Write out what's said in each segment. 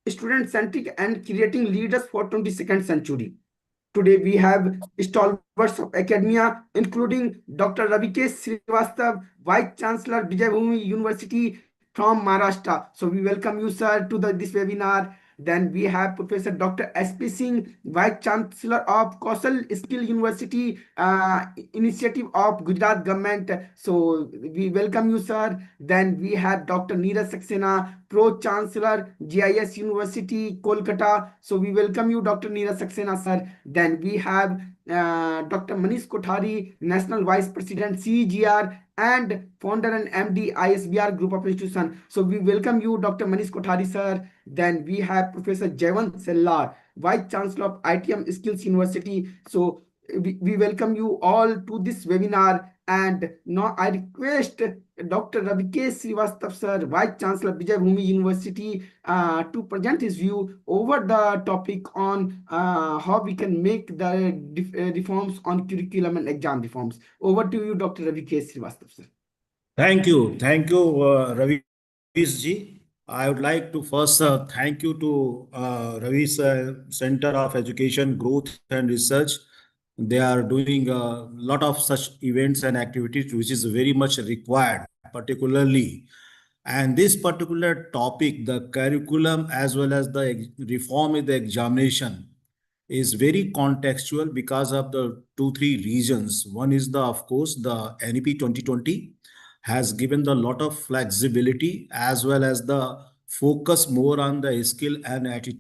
student-centric and creating leaders for 22nd century. Today we have stalwarts of academia, including Dr. Ravikesh Srivastav, Vice Chancellor Vijay Bhumi University from Maharashtra. So we welcome you, sir, to this webinar. Then we have Professor Dr. S.P. Singh, Vice Chancellor of Kausal Skill University Initiative of Gujarat Government. So we welcome you, sir. Then we have Dr. Neeraj Saxena, Pro Chancellor, GIS University, Kolkata. So we welcome you, Dr. Neeraj Saxena, sir. Then we have Dr. Manish Kothari, National Vice President, CGR, and founder and MD, ISBR Group of Institution. So we welcome you, Dr. Manish Kothari, sir. Then we have Professor Jayant Sellar, Vice Chancellor of ITM Skills University. So we welcome you all to this webinar. And now I request Dr. Ravikesh Srivastav, sir, Vice Chancellor Vijay Bhumi University, to present his view over the topic on how we can make the reforms on curriculum and exam reforms. Over to you, Dr. Ravikesh Srivastav, sir. Thank you. Thank you, Ravish ji. I would like to first thank you to Ravi's Center of Education, Growth and Research. They are doing a lot of such events and activities, which is very much required, particularly. And this particular topic, the curriculum as well as the reform in the examination, is very contextual because of the two, three reasons. One is of course, the NEP 2020 has given the lot of flexibility as well as the focus more on the skill and attitude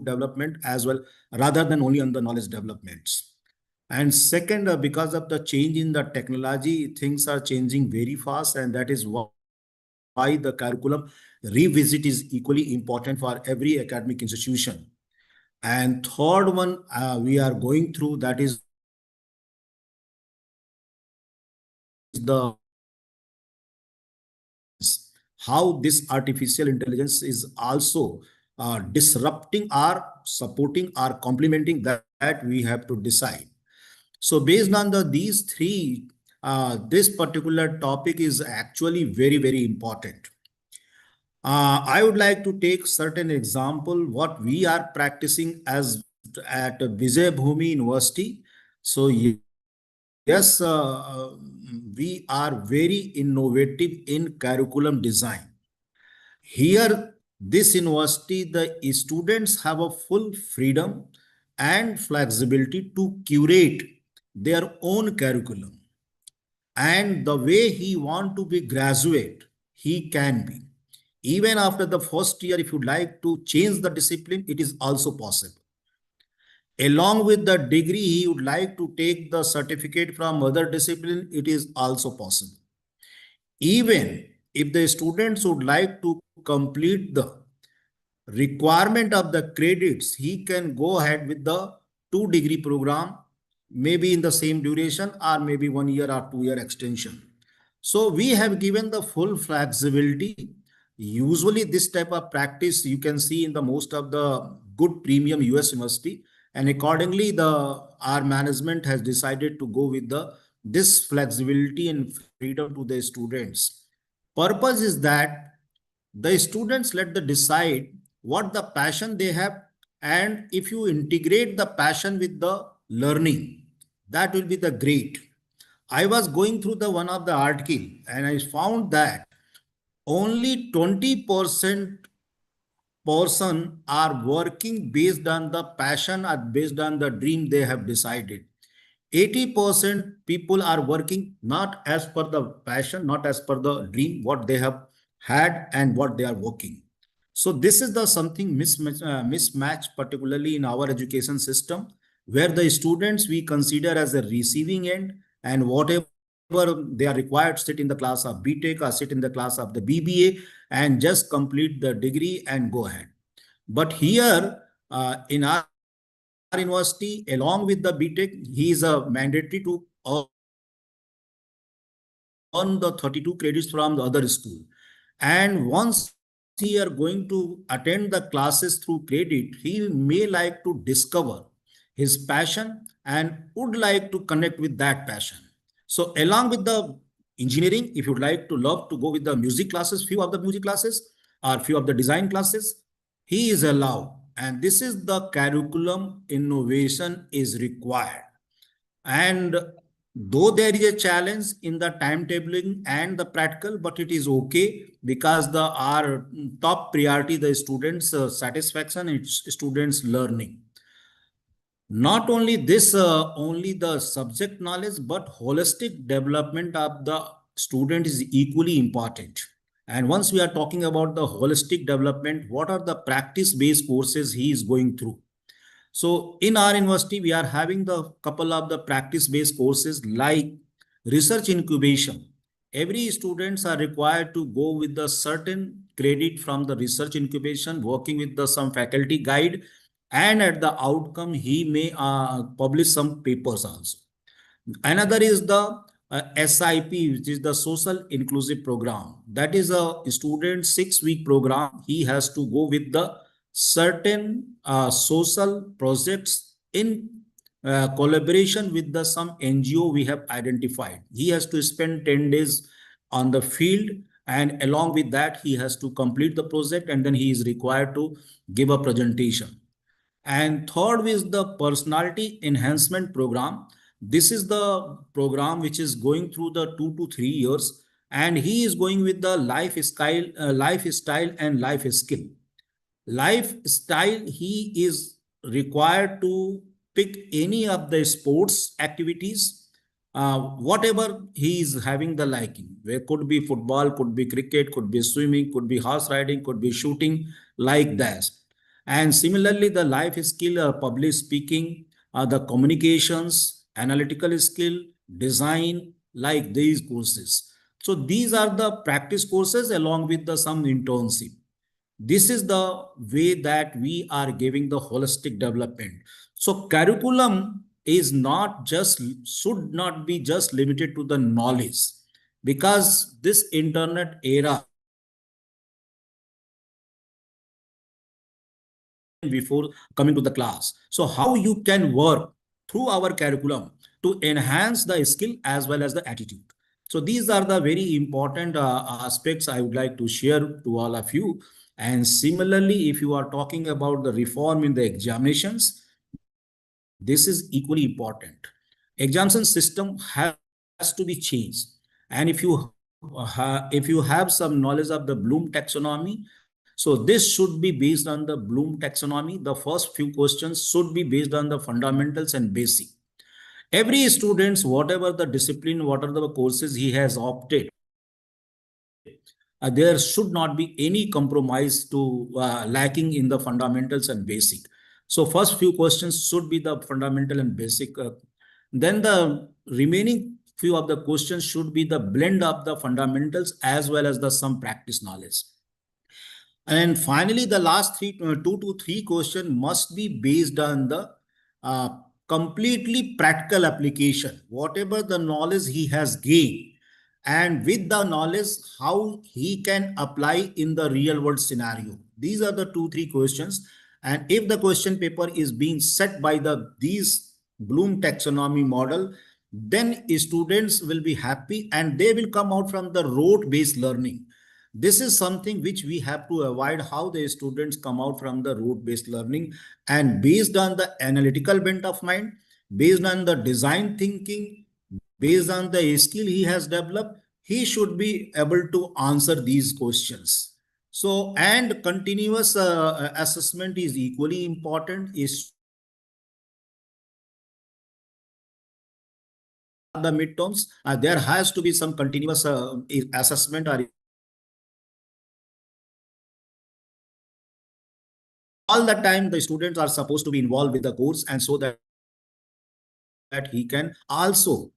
development as well, rather than only on the knowledge developments. And second, because of the change in the technology, things are changing very fast, and that is why the curriculum revisit is equally important for every academic institution. And third one we are going through, that is the how this artificial intelligence is also disrupting or supporting or complementing that we have to decide. So based on these three, this particular topic is actually very, very important. I would like to take certain example what we are practicing as at Vijay Bhumi University. So yes, we are very innovative in curriculum design. Here, this university, the students have a full freedom and flexibility to curate their own curriculum. And the way he want to be graduate, he can be. Even after the first year, if you like to change the discipline, it is also possible. Along with the degree, he would like to take the certificate from other discipline, it is also possible. Even if the students would like to complete the requirement of the credits, he can go ahead with the 2-degree program, maybe in the same duration or maybe 1 year or 2 year extension. So we have given the full flexibility. Usually this type of practice you can see in the most of the good premium US university, and accordingly our management has decided to go with this flexibility and freedom to the students. Purpose is that the students let the decide what the passion they have, and if you integrate the passion with the learning, that will be the great. I was going through the one of the article and I found that only 20% person are working based on the passion or based on the dream they have decided. 80% people are working not as per the passion, not as per the dream, what they have had and what they are working. So this is the something mismatch, particularly in our education system, where the students we consider as a receiving end, and whatever they are required, sit in the class of BTech or sit in the class of the BBA and just complete the degree and go ahead. But here in our university, along with the BTech, he is a mandatory to earn the 32 credits from the other school. And once he are going to attend the classes through credit, he may like to discover his passion and would like to connect with that passion. So along with the engineering, if you'd like to love to go with the music classes, few of the music classes or few of the design classes, he is allowed. And this is the curriculum innovation is required. And though there is a challenge in the timetabling and the practical, but it is okay because the our top priority the students satisfaction and students learning. Not only this, only the subject knowledge, but holistic development of the student is equally important. And once we are talking about the holistic development, what are the practice based courses he is going through? So in our university, we are having the couple of the practice-based courses like research incubation. Every students are required to go with the certain credit from the research incubation, working with the some faculty guide, and at the outcome, he may publish some papers also. Another is the SIP, which is the Social Inclusive Program. That is a student 6 week program. He has to go with the certain social projects in collaboration with the some NGO we have identified. He has to spend 10 days on the field, and along with that, he has to complete the project, and then he is required to give a presentation. And third is the personality enhancement program. This is the program which is going through the 2 to 3 years, and he is going with the lifestyle and life skill. Lifestyle, he is required to pick any of the sports activities, whatever he is having the liking. Where could be football, could be cricket, could be swimming, could be horse riding, could be shooting, like that. And similarly, the life skill, public speaking, the communications, analytical skill, design, like these courses. So these are the practice courses along with the some internship. This is the way that we are giving the holistic development. So curriculum is not just, should not be just limited to the knowledge, because this internet era, before coming to the class. So how you can work through our curriculum to enhance the skill as well as the attitude. So these are the very important aspects I would like to share to all of you. And similarly, if you are talking about the reform in the examinations, this is equally important. Examination system has to be changed. And if you have some knowledge of the Bloom taxonomy, so this should be based on the Bloom taxonomy. The first few questions should be based on the fundamentals and basic. Every students, whatever the discipline, whatever the courses he has opted, there should not be any compromise to lacking in the fundamentals and basic. So first few questions should be the fundamental and basic. Then the remaining few of the questions should be the blend of the fundamentals as well as the some practice knowledge. And finally, the last 2 to 3 question must be based on the uh, completely practical application, whatever the knowledge he has gained, and with the knowledge, how he can apply in the real world scenario. These are the 2, 3 questions. And if the question paper is being set by the these Bloom taxonomy model, then students will be happy and they will come out from the rote based learning. This is something which we have to avoid, how the students come out from the rote based learning, and based on the analytical bent of mind, based on the design thinking, based on the skill he has developed, he should be able to answer these questions. So, and continuous assessment is equally important. Is the midterms, there has to be some continuous assessment or all the time the students are supposed to be involved with the course, and so that he can also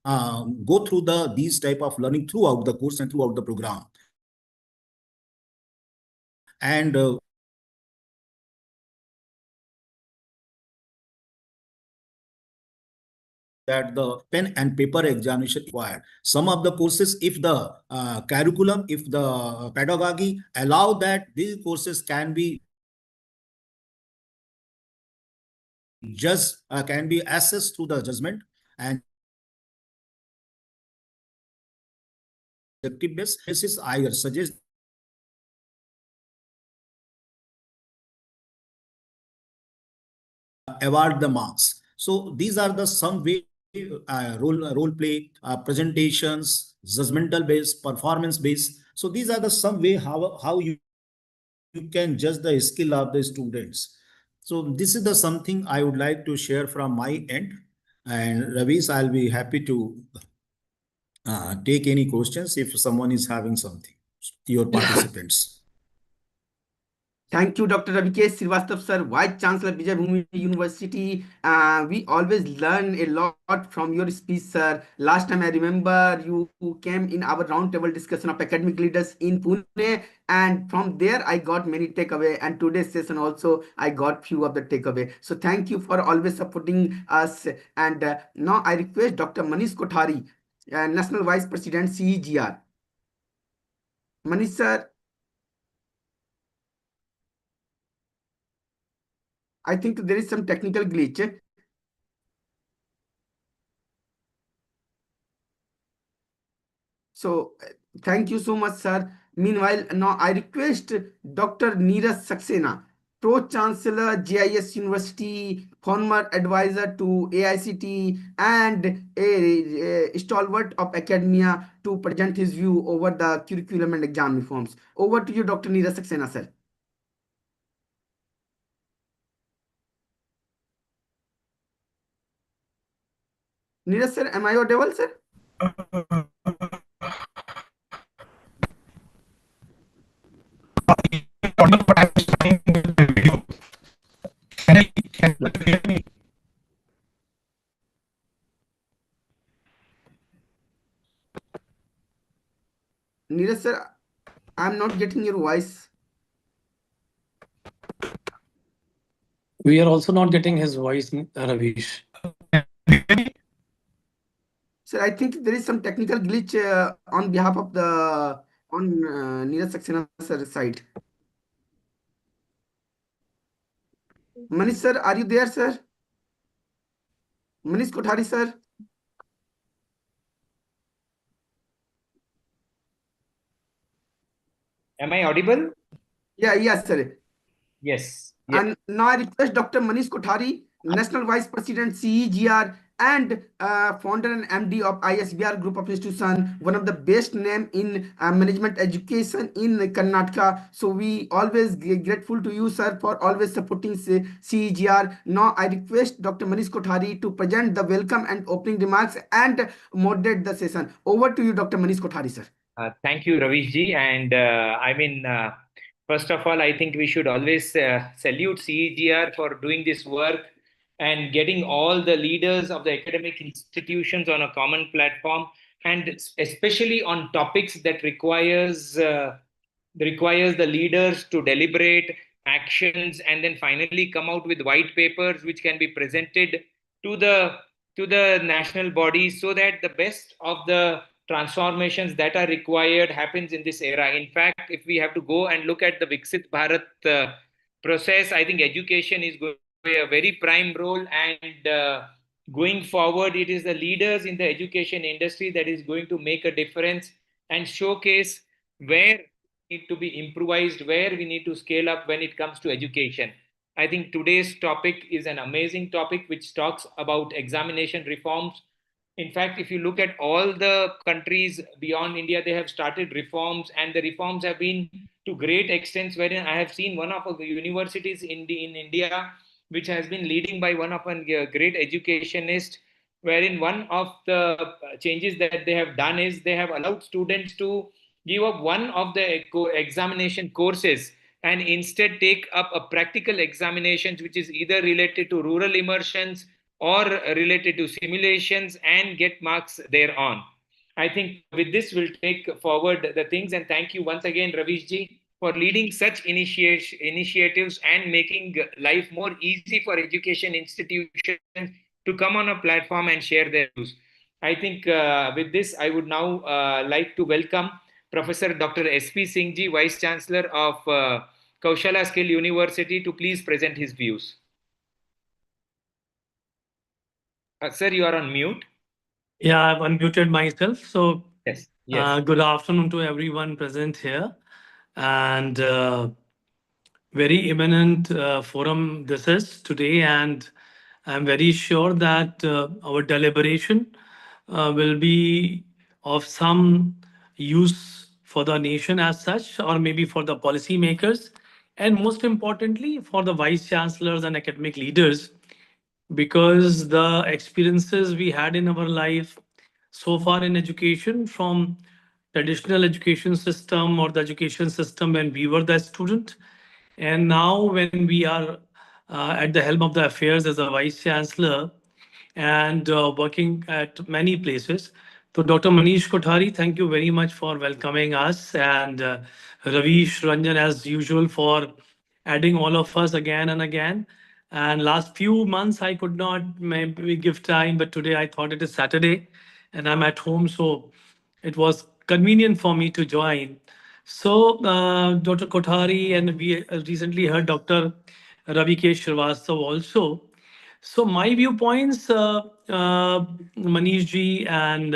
go through the these type of learning throughout the course and throughout the program. And that the pen and paper examination required. Some of the courses, if the curriculum, if the pedagogy allow that, these courses can be just can be assessed through the judgment, and objective based basis, I suggest award the marks. So these are the some way role play, presentations, judgmental based, performance based. So these are the some way how you can judge the skill of the students. So this is the something I would like to share from my end. And Ravis, I'll be happy to take any questions if someone is having something. Your participants. Thank you, Dr. Ravikesh Srivastava, sir, Vice Chancellor Vijay Bhumi University. We always learn a lot from your speech, sir. Last time I remember you came in our roundtable discussion of academic leaders in Pune, and from there I got many takeaway. And today's session also I got few of the takeaway. So thank you for always supporting us. And now I request Dr. Manish Kothari, National Vice President CEGR. Manish sir, I think there is some technical glitch. So thank you so much, sir. Meanwhile, now I request Dr. Neeraj Saxena, Pro Chancellor, GIS University, former advisor to AICT, and a stalwart of academia, to present his view over the curriculum and exam reforms. Over to you, Dr. Neeraj Saxena, sir. Neeraj, sir, am I audible, sir? Neeraj, sir, I'm not getting your voice. We are also not getting his voice, Ravish. Sir, I think there is some technical glitch on behalf of the on Neeraj Saxena sir side. Manish sir, are you there, sir? Manish Kothari sir. Am I audible? Yeah, yes, sir. Yes. And now I request Dr. Manish Kothari, National Vice President CEGR, and founder and MD of ISBR Group of Institution, one of the best name in management education in Karnataka. So we always grateful to you, sir, for always supporting CEGR. Now I request Dr. Manish Kothari to present the welcome and opening remarks and moderate the session. Over to you, Dr. Manish Kothari, sir. Thank you, Ravish ji. And first of all, I think we should always salute CEGR for doing this work and getting all the leaders of the academic institutions on a common platform, and especially on topics that requires the leaders to deliberate actions and then finally come out with white papers which can be presented to the national bodies, so that the best of the transformations that are required happens in this era. In fact, if we have to go and look at the Viksit Bharat process, I think education is going to play a very prime role, and going forward, it is the leaders in the education industry that is going to make a difference and showcase where need to be improvised, where we need to scale up when it comes to education. I think today's topic is an amazing topic which talks about examination reforms. In fact, if you look at all the countries beyond India, they have started reforms, and the reforms have been to great extents. Wherein I have seen one of the universities in India, which has been leading by one of a great educationist, wherein one of the changes that they have done is they have allowed students to give up one of the examination courses and instead take up a practical examinations which is either related to rural immersions or related to simulations and get marks thereon. I think with this we'll take forward the things, and thank you once again, Ravishji, for leading such initiatives and making life more easy for education institutions to come on a platform and share their views. I think with this, I would now like to welcome Professor Dr. S.P. Singh ji, Vice Chancellor of Kaushala Skill University, to please present his views. Sir, you are on mute. Yeah, I've unmuted myself. So, Yes. Yes. good afternoon to everyone present here. And very eminent forum this is today. And I'm very sure that our deliberation will be of some use for the nation as such, or maybe for the policymakers, and most importantly, for the vice chancellors and academic leaders, because the experiences we had in our life so far in education, from traditional education system or the education system when we were the student, and now when we are at the helm of the affairs as a vice chancellor and working at many places. So, Dr. Manish Kothari, thank you very much for welcoming us, and Ravish Ranjan, as usual, for adding all of us again and again. And last few months, I could not maybe give time, but today I thought it is Saturday and I'm at home, so it was convenient for me to join. So, Dr. Kothari, and we recently heard Dr. Ravi K. Srivastava also. So my viewpoints, Manish ji, and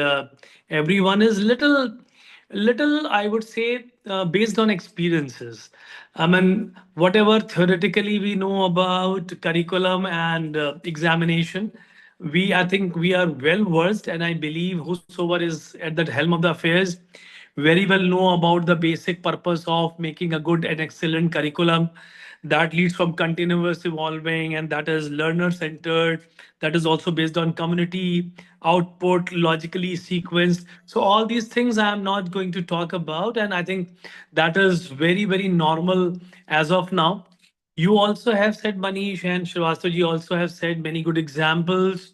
everyone is little, I would say, based on experiences. I mean, whatever theoretically we know about curriculum and examination, I think we are well versed, and I believe whosoever is at the helm of the affairs very well know about the basic purpose of making a good and excellent curriculum that leads from continuous evolving, and that is learner centered, that is also based on community output, logically sequenced. So all these things I am not going to talk about, and I think that is very normal as of now. You also have said, Manish and Srivastav also have said many good examples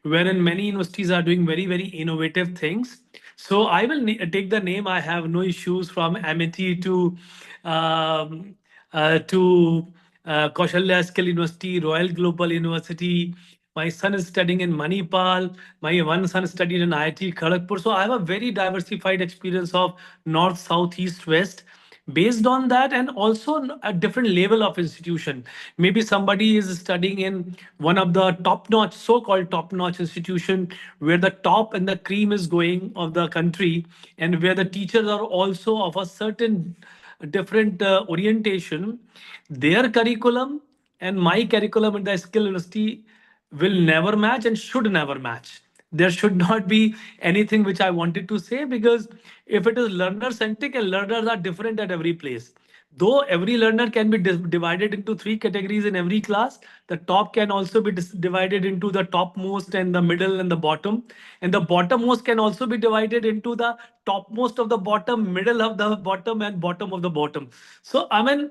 wherein many universities are doing very innovative things. So I will take the name. I have no issues, from Amity um, to Kaushalya Skill University, Royal Global University. My son is studying in Manipal. My one son studied in IIT Kharagpur. So I have a very diversified experience of north, south, east, west. Based on that, and also a different level of institution, maybe somebody is studying in one of the top notch, so-called top notch institution, where the top and the cream is going of the country, and where the teachers are also of a certain different orientation. Their curriculum and my curriculum in the skill university will never match and should never match. There should not be anything which I wanted to say, because if it is learner centric, and learners are different at every place. Though every learner can be divided into three categories in every class, the top can also be divided into the topmost and the middle and the bottom. And the bottommost can also be divided into the topmost of the bottom, middle of the bottom, and bottom of the bottom. So, I mean,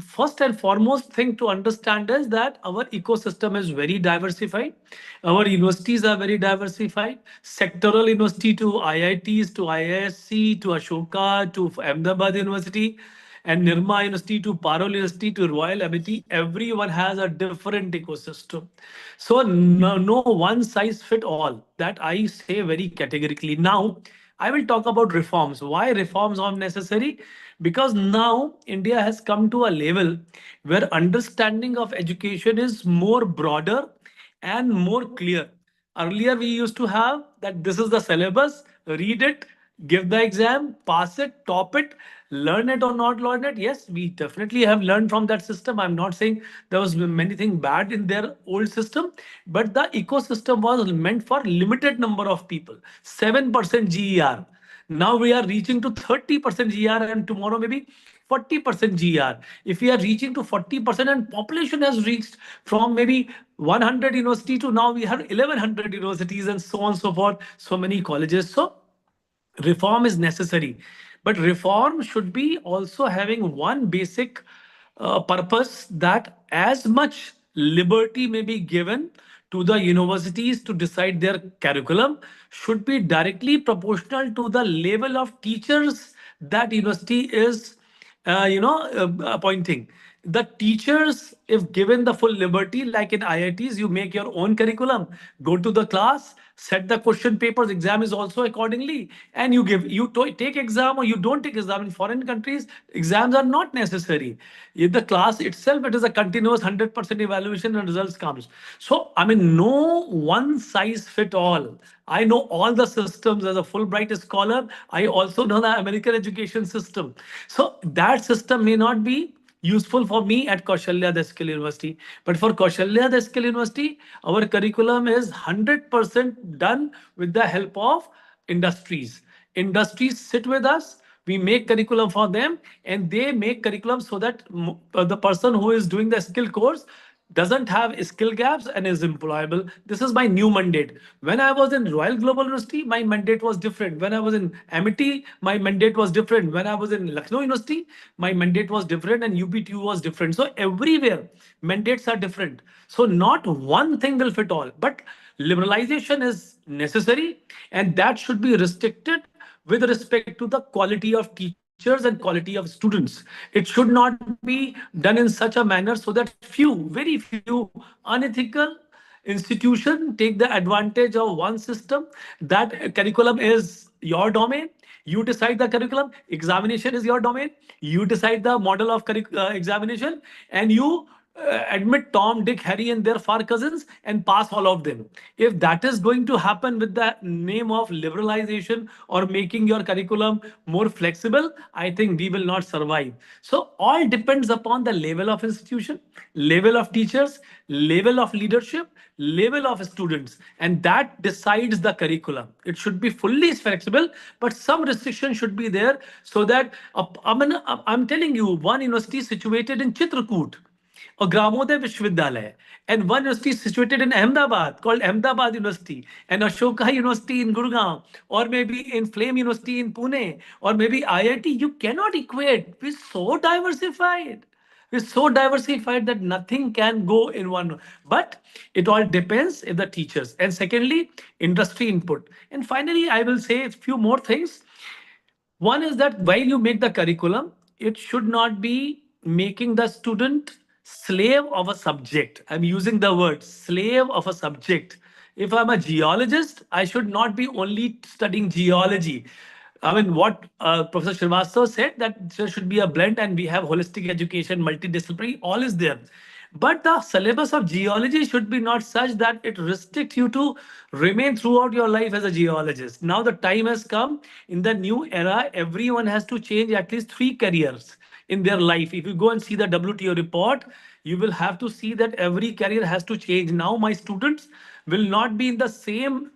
first and foremost thing to understand is that our ecosystem is very diversified. Our universities are very diversified. Sectoral university to IITs to IISc to Ashoka to Ahmedabad University and Nirma University to Parol University to Royal Amity, everyone has a different ecosystem. So no one size fit all. That I say very categorically. Now, I will talk about reforms. Why reforms are necessary? Because now India has come to a level where understanding of education is more broader and more clear. Earlier, we used to have that this is the syllabus, read it, give the exam, pass it, top it, learn it or not learn it. Yes, we definitely have learned from that system. I'm not saying there was many things bad in their old system, but the ecosystem was meant for limited number of people. 7% GER. Now we are reaching to 30% GR, and tomorrow maybe 40% GR. If we are reaching to 40% and population has reached from maybe 100 university to now we have 1100 universities and so on and so forth, so many colleges. So reform is necessary, but reform should be also having one basic purpose, that as much liberty may be given to the universities to decide their curriculum should be directly proportional to the level of teachers that university is appointing. The teachers, if given the full liberty, like in IITs, you make your own curriculum, go to the class, set the question papers, exam is also accordingly, and take exam or you don't take exam. In foreign countries, exams are not necessary. In the class itself, it is a continuous 100% evaluation and results comes. So, I mean, no one size fit all. I know all the systems as a Fulbright scholar. I also know the American education system. So that system may not be useful for me at Kaushalya the Skill University. But for Kaushalya the Skill University, our curriculum is 100% done with the help of industries. Industries sit with us, we make curriculum for them, and they make curriculum so that the person who is doing the skill course doesn't have skill gaps and is employable. This is my new mandate. When I was in Royal Global University, my mandate was different. When I was in Amity, my mandate was different. When I was in Lucknow University, my mandate was different, and UPTU was different. So everywhere, mandates are different. So not one thing will fit all, but liberalization is necessary, and that should be restricted with respect to the quality of teachers and quality of students. It should not be done in such a manner so that very few unethical institution take the advantage of one system. That curriculum is your domain. You decide the curriculum. Examination is your domain. You decide the model of examination, and you admit Tom, Dick, Harry, and their far cousins and pass all of them. If that is going to happen with the name of liberalization or making your curriculum more flexible, I think we will not survive. So all depends upon the level of institution, level of teachers, level of leadership, level of students, and that decides the curriculum. It should be fully flexible, but some restriction should be there so that I'm telling you, one university situated in Chitrakoot or Gramoday Vishwavidyalaya, and one university situated in Ahmedabad called Ahmedabad University, and Ashoka University in Gurgaon, or maybe in Flame University in Pune, or maybe IIT. You cannot equate. We're so diversified. We're so diversified that nothing can go in one. But it all depends in the teachers. And secondly, industry input. And finally, I will say a few more things. One is that while you make the curriculum, it should not be making the student slave of a subject. I'm using the word slave of a subject. If I'm a geologist, I should not be only studying geology. I mean, what Professor Srivastava said, that there should be a blend, and we have holistic education, multidisciplinary, all is there. But the syllabus of geology should be not such that it restricts you to remain throughout your life as a geologist. Now the time has come. In the new era, everyone has to change at least 3 careers in their life. If you go and see the WTO report, you will have to see that every career has to change. Now my students will not be in the same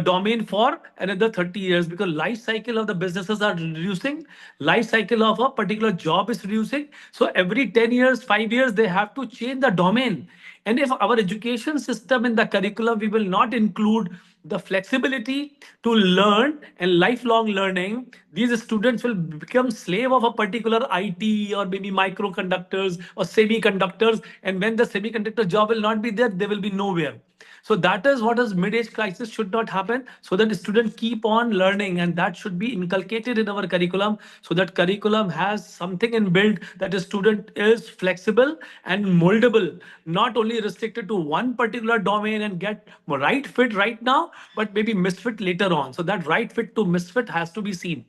domain for another 30 years, because life cycle of the businesses are reducing, life cycle of a particular job is reducing. So every 10 years, 5 years, they have to change the domain. And if our education system in the curriculum, we will not include the flexibility to learn and lifelong learning, these students will become slave of a particular IT or maybe microconductors or semiconductors. And when the semiconductor job will not be there, they will be nowhere. So that is what is mid-age crisis should not happen, so that the student keep on learning, and that should be inculcated in our curriculum, so that curriculum has something inbuilt that the student is flexible and moldable, not only restricted to one particular domain and get right fit right now, but maybe misfit later on. So that right fit to misfit has to be seen.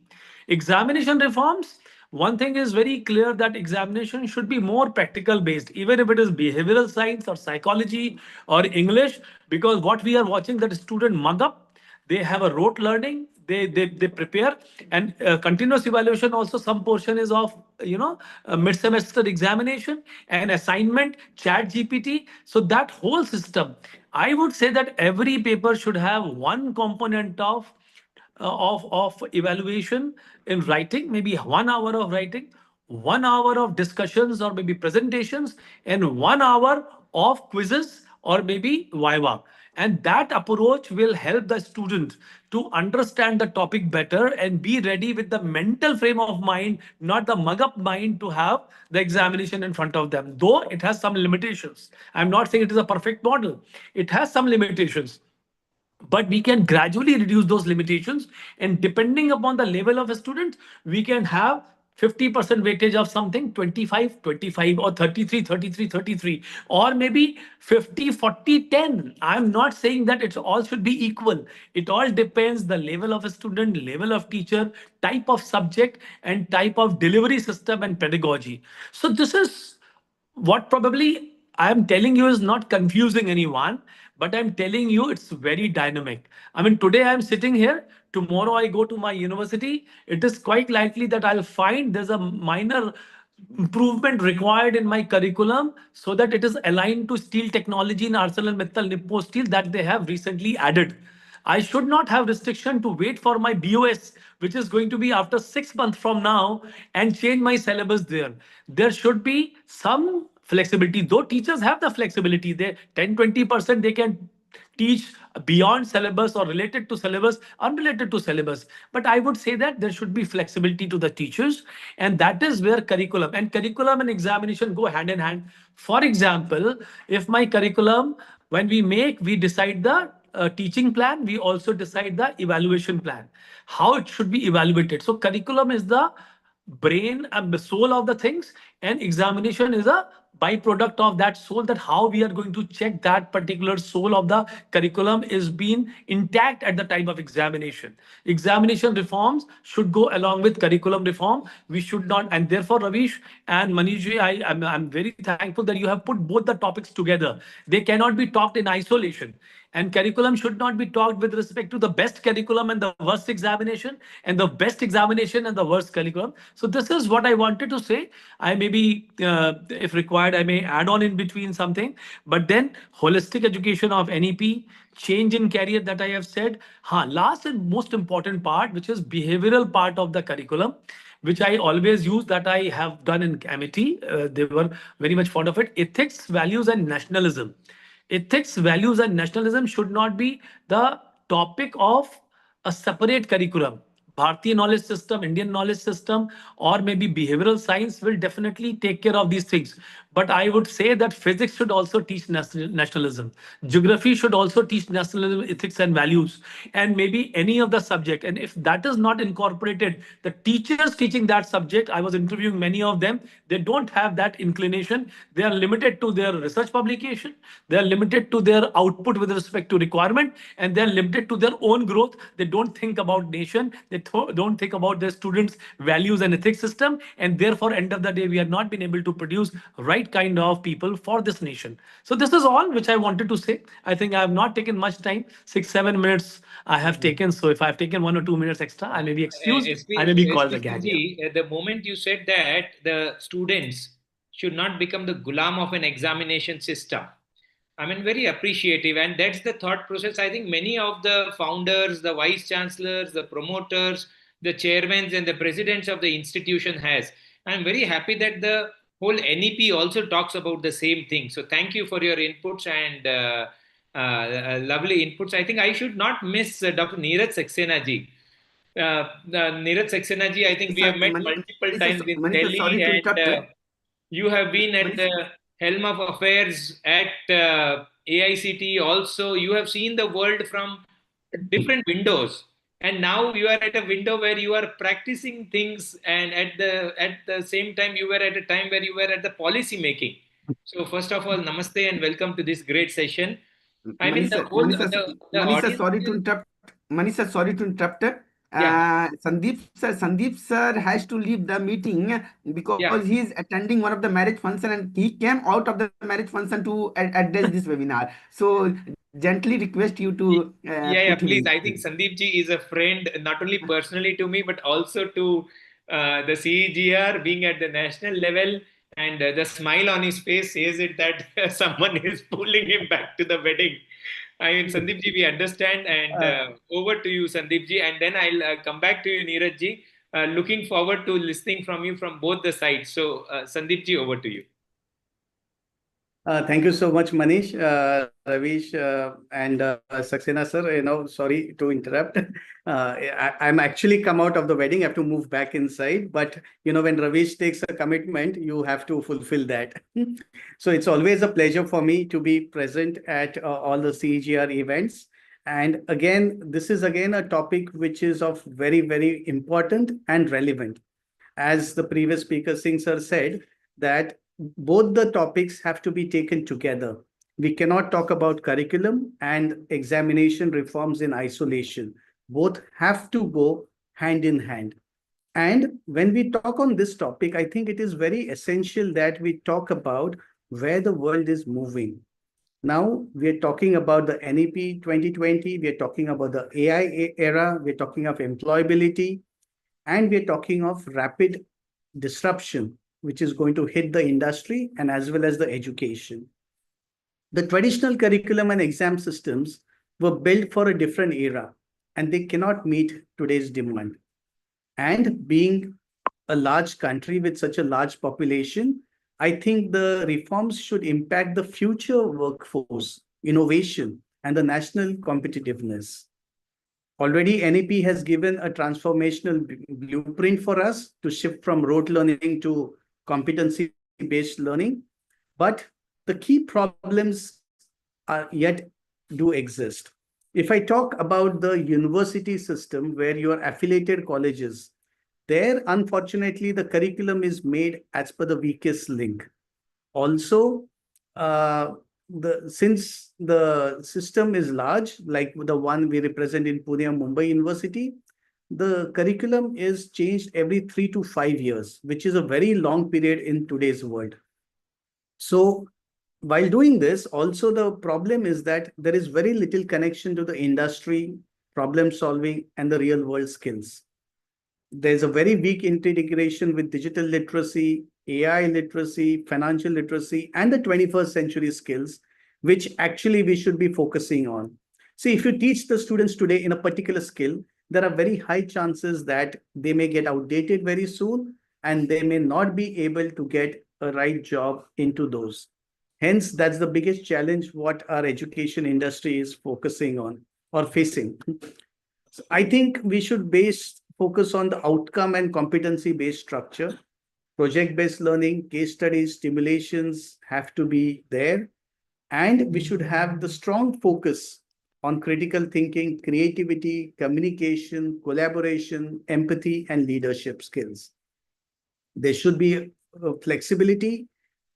Examination reforms. One thing is very clear, that examination should be more practical based, even if it is behavioral science or psychology or English, because what we are watching, that student mug up, they have a rote learning, they prepare, and continuous evaluation also, some portion is of mid semester examination and assignment, chat GPT. So that whole system, I would say that every paper should have one component of evaluation in writing, maybe 1 hour of writing, 1 hour of discussions or maybe presentations, and 1 hour of quizzes or maybe viva. And that approach will help the student to understand the topic better and be ready with the mental frame of mind, not the mug up mind, to have the examination in front of them. Though it has some limitations. I'm not saying it is a perfect model. It has some limitations, but we can gradually reduce those limitations, and depending upon the level of a student, we can have 50% weightage of something, 25 25, or 33 33 33, or maybe 50 40 10. I'm not saying that it all should be equal. It all depends the level of a student, level of teacher, type of subject, and type of delivery system and pedagogy. So this is what probably I am telling you is not confusing anyone, but I'm telling you it's very dynamic. I mean, today I'm sitting here, tomorrow I go to my university. It is quite likely that I'll find there's a minor improvement required in my curriculum so that it is aligned to steel technology in ArcelorMittal Nippon Steel that they have recently added. I should not have restriction to wait for my BOS, which is going to be after 6 months from now, and change my syllabus there. There should be some flexibility, though teachers have the flexibility. They 10-20% they can teach beyond syllabus or related to syllabus, unrelated to syllabus. But I would say that there should be flexibility to the teachers, and that is where curriculum and examination go hand in hand. For example, if my curriculum, when we decide the teaching plan, we also decide the evaluation plan, how it should be evaluated. So curriculum is the brain and the soul of the things, and examination is a byproduct of that soul, that how we are going to check that particular soul of the curriculum is being intact at the time of examination reforms should go along with curriculum reform. We should not, and therefore Ravish and Manishji, I'm very thankful that you have put both the topics together. They cannot be talked in isolation, and curriculum should not be talked with respect to the best curriculum and the worst examination, and the best examination and the worst curriculum. So this is what I wanted to say. I may be, if required, I may add on in between something. But then holistic education of NEP, change in career that I have said. Last and most important part, which is behavioral part of the curriculum, which I always use, that I have done in Amity. They were very much fond of it. Ethics, values, and nationalism. Ethics, values, and nationalism should not be the topic of a separate curriculum. Bharatiya knowledge system, Indian knowledge system, or maybe behavioral science will definitely take care of these things. But I would say that physics should also teach nationalism. Geography should also teach nationalism, ethics, and values, and maybe any of the subject. And if that is not incorporated, the teachers teaching that subject, I was interviewing many of them, they don't have that inclination. They are limited to their research publication. They are limited to their output with respect to requirement, and they are limited to their own growth. They don't think about nation. They don't think about their students' values and ethics system, and therefore, end of the day, we have not been able to produce right kind of people for this nation. So this is all which I wanted to say. I think I have not taken much time. 6-7 minutes I have taken. So if I have taken 1 or 2 minutes extra, I may be excused. I may be called again. Yeah. The moment you said that the students should not become the gulam of an examination system, I mean, very appreciative. And that's the thought process. I think many of the founders, the vice chancellors, the promoters, the chairmen, and the presidents of the institution has. I'm very happy that the whole NEP also talks about the same thing. So thank you for your inputs and lovely inputs. I think I should not miss Dr. Neeraj Saxena ji. Neeraj Saxena ji, I think we have met multiple times in Delhi, Sorry to and interrupt. you have been at Manish, the helm of affairs at AICT also. You have seen the world from different windows, and now you are at a window where you are practicing things, and at the same time you were at a time where you were at the policy making. So first of all, namaste and welcome to this great session. I mean, the whole the Manisha, audience sorry to is, interrupt. Manisha, sorry to interrupt. yeah, Sandeep sir has to leave the meeting yeah. because he is attending one of the marriage function, and he came out of the marriage function to address this webinar. So gently request you to Yeah, put him please. in. I think Sandeep ji is a friend, not only personally to me, but also to the CEGR being at the national level. And the smile on his face says it that someone is pulling him back to the wedding. I mean, Sandeep ji, we understand. And over to you, Sandeep ji. And then I'll come back to you, Neeraj ji. Looking forward to listening from you from both the sides. So, Sandeep ji, over to you. Thank you so much, Manish, Ravish, and Saxena sir. Sorry to interrupt. I'm actually come out of the wedding. I have to move back inside. But when Ravish takes a commitment, you have to fulfill that. So it's always a pleasure for me to be present at all the CEGR events. And again, this is again a topic which is of very, very important and relevant. As the previous speaker Singh sir said, that both the topics have to be taken together. We cannot talk about curriculum and examination reforms in isolation. Both have to go hand in hand. And when we talk on this topic, I think it is very essential that we talk about where the world is moving. Now, we're talking about the NEP 2020, we're talking about the AI era, we're talking of employability, and we're talking of rapid disruption which is going to hit the industry and as well as the education. The traditional curriculum and exam systems were built for a different era, and they cannot meet today's demand. And being a large country with such a large population, I think the reforms should impact the future workforce, innovation, and the national competitiveness. Already, NEP has given a transformational blueprint for us to shift from rote learning to competency-based learning. But the key problems are yet do exist. If I talk about the university system where you are affiliated colleges, there, unfortunately, the curriculum is made as per the weakest link. Also, since the system is large, like the one we represent in Pune and Mumbai University, the curriculum is changed every 3 to 5 years, which is a very long period in today's world. So, while doing this, also the problem is that there is very little connection to the industry, problem solving, and the real world skills. There's a very weak integration with digital literacy, AI literacy, financial literacy, and the 21st century skills, which actually we should be focusing on. See, if you teach the students today in a particular skill, there are very high chances that they may get outdated very soon and they may not be able to get a right job into those. Hence, that's the biggest challenge what our education industry is focusing on or facing. So I think we should focus on the outcome and competency-based structure. Project-based learning, case studies, simulations have to be there. And we should have the strong focus on critical thinking, creativity, communication, collaboration, empathy, and leadership skills. There should be flexibility.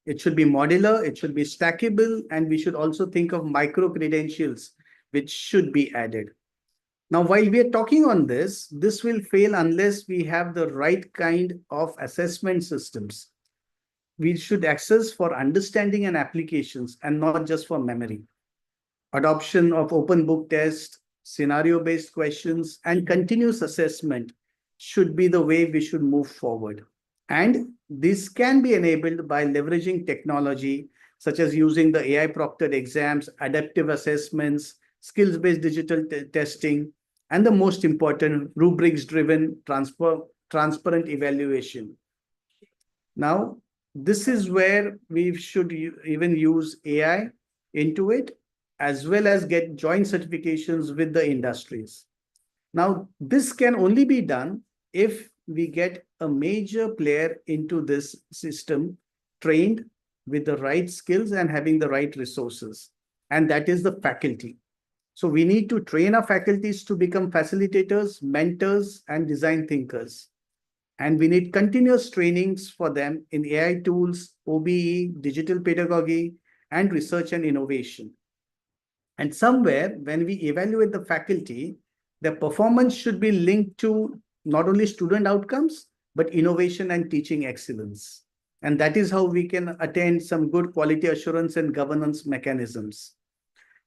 It should be modular. It should be stackable. And we should also think of micro-credentials, which should be added. Now, while we are talking on this will fail unless we have the right kind of assessment systems. We should access for understanding and applications and not just for memory. Adoption of open book tests, scenario-based questions, and continuous assessment should be the way we should move forward. And this can be enabled by leveraging technology, such as using the AI-proctored exams, adaptive assessments, skills-based digital testing, and the most important, rubrics-driven transparent evaluation. Now, this is where we should even use AI into it, as well as get joint certifications with the industries. Now, this can only be done if we get a major player into this system, trained with the right skills and having the right resources. And that is the faculty. So we need to train our faculties to become facilitators, mentors, and design thinkers. And we need continuous trainings for them in AI tools, OBE, digital pedagogy, and research and innovation. And somewhere, when we evaluate the faculty, their performance should be linked to not only student outcomes, but innovation and teaching excellence. And that is how we can attain some good quality assurance and governance mechanisms.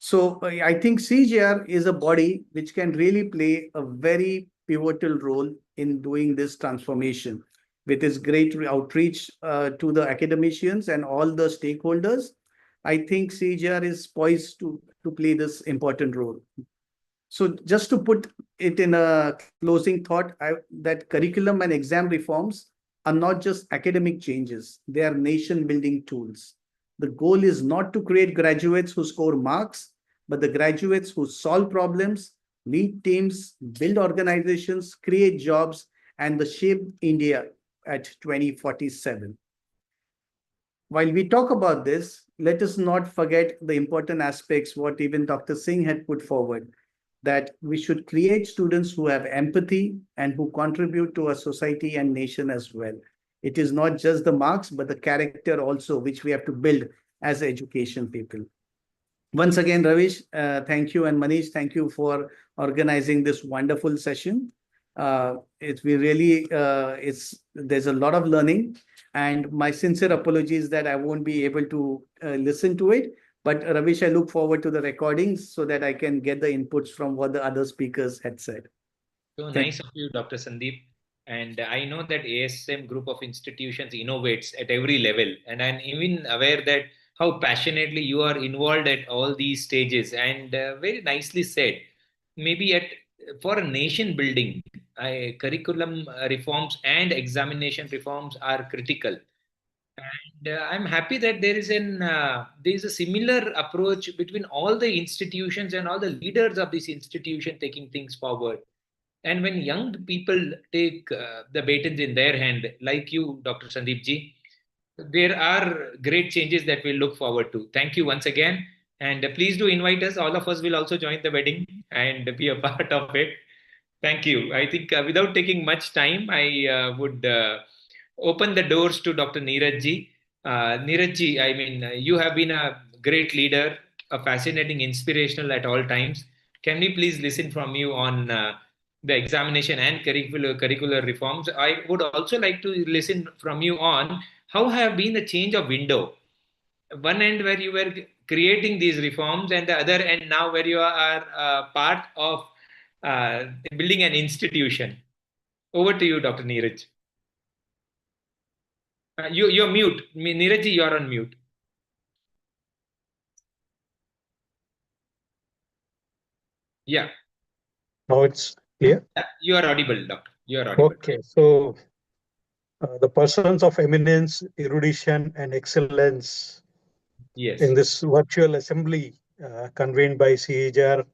So I think CGR is a body which can really play a very pivotal role in doing this transformation with its great outreach to the academicians and all the stakeholders. I think CGR is poised to play this important role. So just to put it in a closing thought, that curriculum and exam reforms are not just academic changes, they are nation-building tools. The goal is not to create graduates who score marks, but the graduates who solve problems, lead teams, build organizations, create jobs, and shape India at 2047. While we talk about this, let us not forget the important aspects what even Dr. Singh had put forward, that we should create students who have empathy and who contribute to our society and nation as well. It is not just the marks, but the character also, which we have to build as education people. Once again, Ravish, thank you, and Manish, thank you for organizing this wonderful session. There's a lot of learning, and my sincere apologies that I won't be able to listen to it. But Ravish, I look forward to the recordings so that I can get the inputs from what the other speakers had said. So nice of you, Dr. Sandeep. And I know that ASM group of institutions innovates at every level. And I'm even aware that how passionately you are involved at all these stages. And very nicely said. Maybe at for a nation building, curriculum reforms and examination reforms are critical. And I'm happy that there is a similar approach between all the institutions and all the leaders of this institution taking things forward. And when young people take the batons in their hand, like you, Dr. Sandeep ji, there are great changes that we'll look forward to. Thank you once again. And please do invite us. All of us will also join the wedding and be a part of it. Thank you. I think without taking much time, I would open the doors to Dr. Neeraj ji. Neeraj ji, I mean, you have been a great leader, a fascinating, inspirational at all times. Can we please listen from you on the examination and curricular reforms? I would also like to listen from you on how have been the change of window. One end where you were creating these reforms, and the other end now where you are part of building an institution. Over to you, Dr. Neeraj. You're mute. Neeraj, you're on mute. Yeah, Now it's clear. you are audible, doctor. You are audible. Okay, so the persons of eminence, erudition, and excellence in Yes. this virtual assembly convened by CEJR,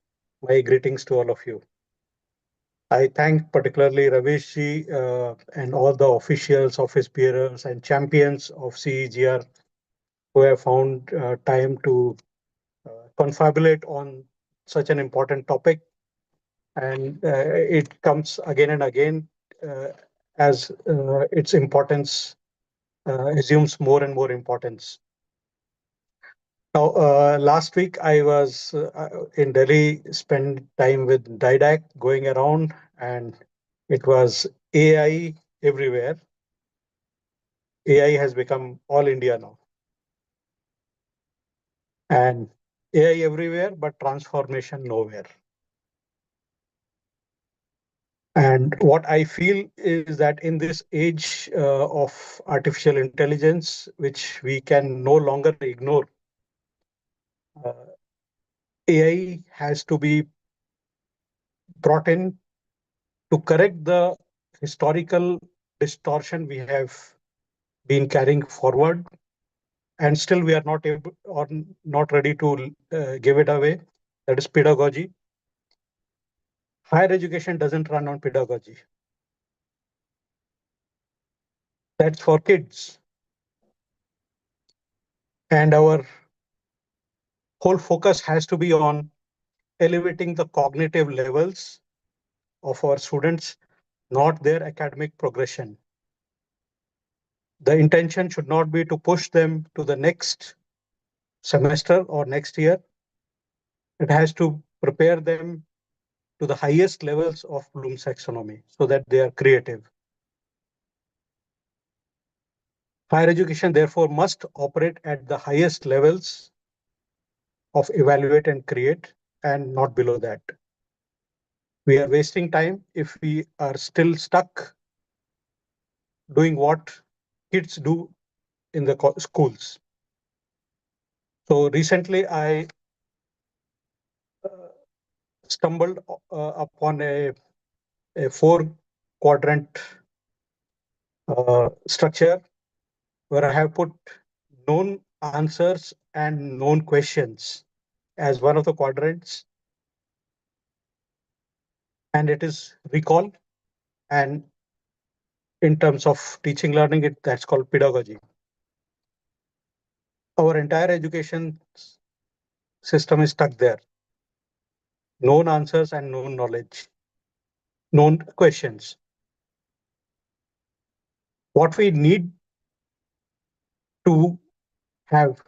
my greetings to all of you. I thank particularly Ravish ji and all the officials, office bearers, and champions of CEGR who have found time to confabulate on such an important topic. And it comes again and again as its importance assumes more and more importance. Now, last week I was in Delhi, spent time with Didac going around, and it was AI everywhere. AI has become all India now. And AI everywhere, but transformation nowhere. And what I feel is that in this age of artificial intelligence, which we can no longer ignore, uh, AI has to be brought in to correct the historical distortion we have been carrying forward, and still we are not able or not ready to give it away. That is pedagogy. Higher education doesn't run on pedagogy. That's for kids. And our whole focus has to be on elevating the cognitive levels of our students, not their academic progression. The intention should not be to push them to the next semester or next year. It has to prepare them to the highest levels of Bloom's taxonomy so that they are creative. Higher education, therefore, must operate at the highest levels of evaluate and create and not below that. We are wasting time if we are still stuck doing what kids do in the schools. So recently I stumbled upon a four quadrant structure where I have put known answers and known questions as one of the quadrants. And it is recall. And in terms of teaching learning, that's called pedagogy. Our entire education system is stuck there. Known answers and known knowledge, known questions. What we need to have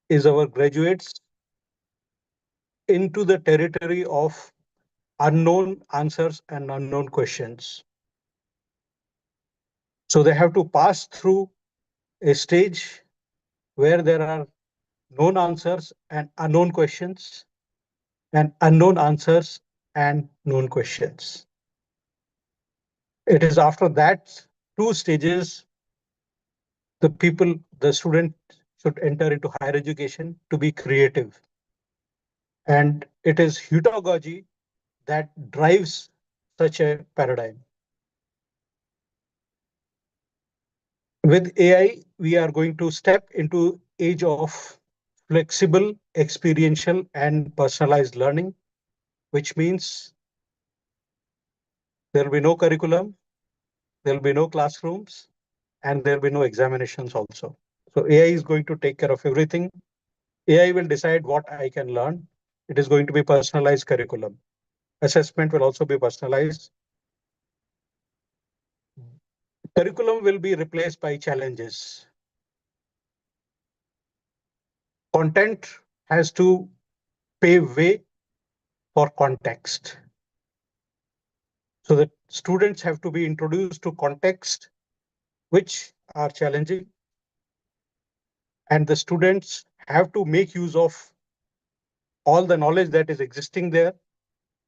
is our graduates into the territory of unknown answers and unknown questions. So they have to pass through a stage where there are known answers and unknown questions, and unknown answers and known questions. It is after that two stages the student should enter into higher education to be creative. And it is heutagogy that drives such a paradigm. With AI, we are going to step into age of flexible, experiential, and personalized learning, which means there will be no curriculum, there will be no classrooms, and there will be no examinations also. So AI is going to take care of everything. AI will decide what I can learn. It is going to be personalized curriculum. Assessment will also be personalized. Curriculum will be replaced by challenges. Content has to pave way for context. So the students have to be introduced to context which are challenging, and the students have to make use of all the knowledge that is existing there,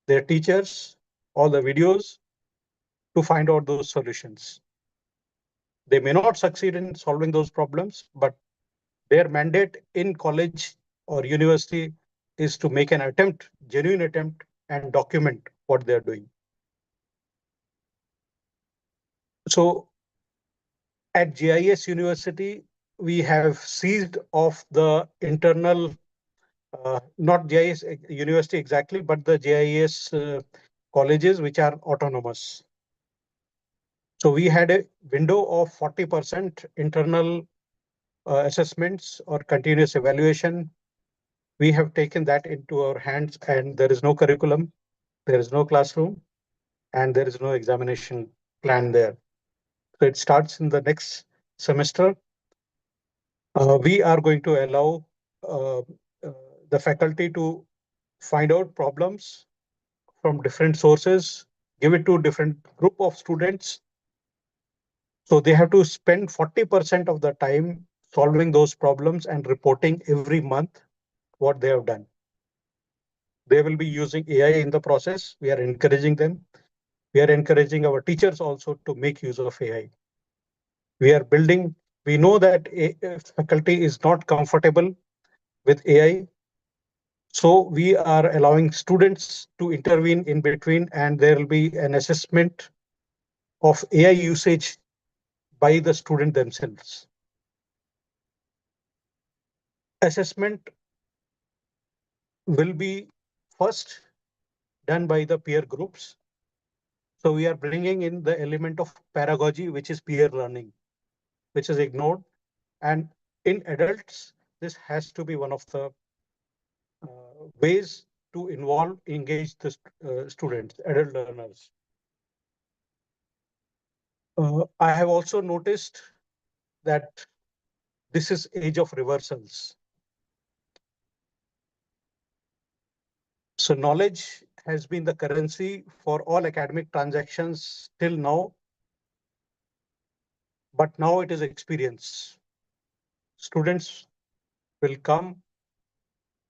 their teachers, all the videos to find out those solutions. They may not succeed in solving those problems, but their mandate in college or university is to make an attempt, genuine attempt, and document what they're doing. So at GIS University, we have seized of the internal, not GIS University exactly, but the GIS colleges which are autonomous. So we had a window of 40% internal assessments or continuous evaluation. We have taken that into our hands, and there is no curriculum, there is no classroom, and there is no examination plan there. So it starts in the next semester. We are going to allow uh, uh, the faculty to find out problems from different sources, give it to different group of students. So they have to spend 40% of the time solving those problems and reporting every month what they have done. They will be using AI in the process. We are encouraging them. We are encouraging our teachers also to make use of AI. We are building, we know that faculty is not comfortable with AI. So we are allowing students to intervene in between, and there will be an assessment of AI usage by the student themselves. Assessment will be first done by the peer groups. So we are bringing in the element of pedagogy, which is peer learning, which is ignored. And in adults, this has to be one of the ways to involve, engage the students, adult learners. I have also noticed that this is age of reversals. So knowledge has been the currency for all academic transactions till now, but now it is experience. Students will come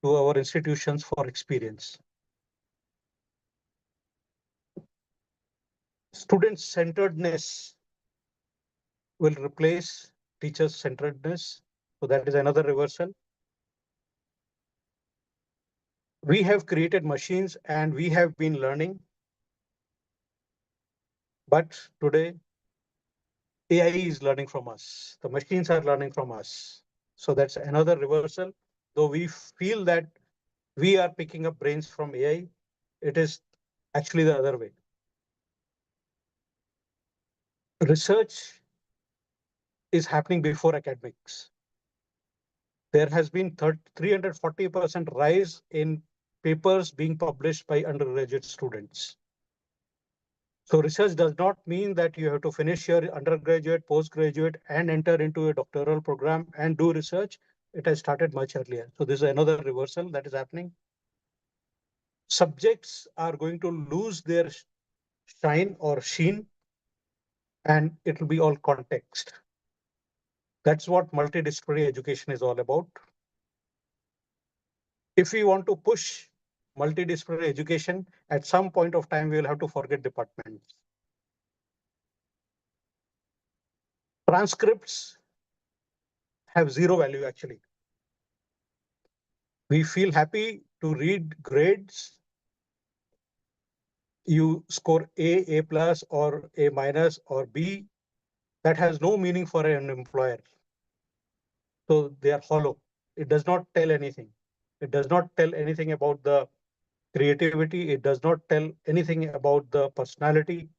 to our institutions for experience. Student-centeredness will replace teacher-centeredness. So that is another reversal. We have created machines and we have been learning. But today, AI is learning from us. The machines are learning from us. So that's another reversal. Though we feel that we are picking up brains from AI, it is actually the other way. Research is happening before academics. There has been 340% rise in papers being published by undergraduate students. So research does not mean that you have to finish your undergraduate, postgraduate, and enter into a doctoral program and do research. It has started much earlier. So this is another reversal that is happening. Subjects are going to lose their shine or sheen, and it will be all context. That's what multidisciplinary education is all about. If we want to push multidisciplinary education, at some point of time, we will have to forget departments. Transcripts have zero value actually. We feel happy to read grades. You score A plus, or A minus, or B. That has no meaning for an employer. So they are hollow. It does not tell anything. It does not tell anything about the creativity. It does not tell anything about the personality.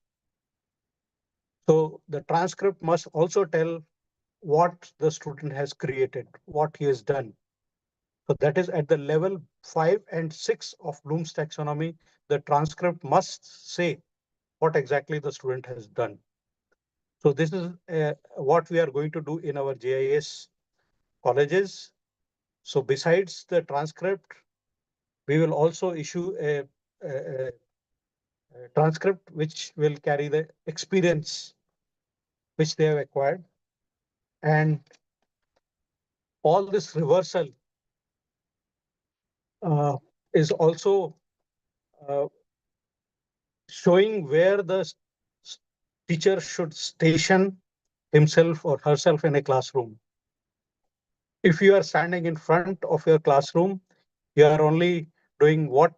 So the transcript must also tell what the student has created, what he has done. So that is at the level 5 and 6 of Bloom's taxonomy. The transcript must say what exactly the student has done. So this is what we are going to do in our JIS colleges. So besides the transcript, we will also issue a transcript which will carry the experience which they have acquired. And all this reversal is also showing where the teacher should station himself or herself in a classroom. If you are standing in front of your classroom, you are only doing what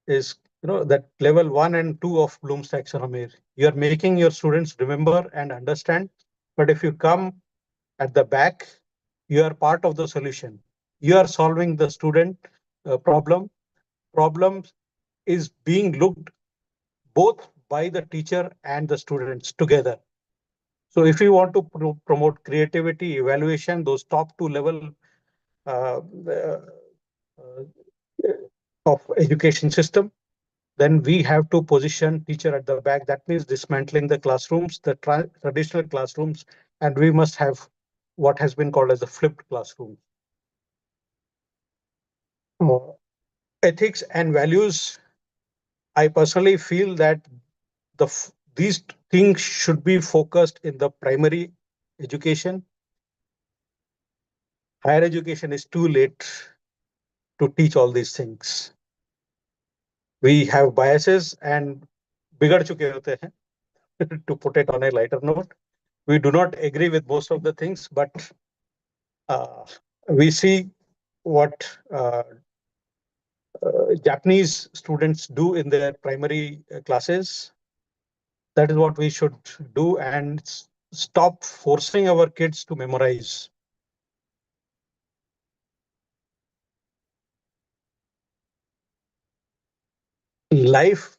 is, that level 1 and 2 of Bloom's taxonomy. You are making your students remember and understand. But if you come at the back, you are part of the solution. You are solving the student problem. Problems is being looked both by the teacher and the students together. So if you want to promote creativity, evaluation, those top 2 level uh, uh, of education system, then we have to position teacher at the back. That means dismantling the classrooms, the traditional classrooms, and we must have what has been called as the flipped classroom. Ethics and values, I personally feel that these things should be focused in the primary education. Higher education is too late to teach all these things. We have biases and बिगड़ चुके होते हैं, to put it on a lighter note. We do not agree with most of the things, but we see what Japanese students do in their primary classes. That is what we should do, and stop forcing our kids to memorize. Life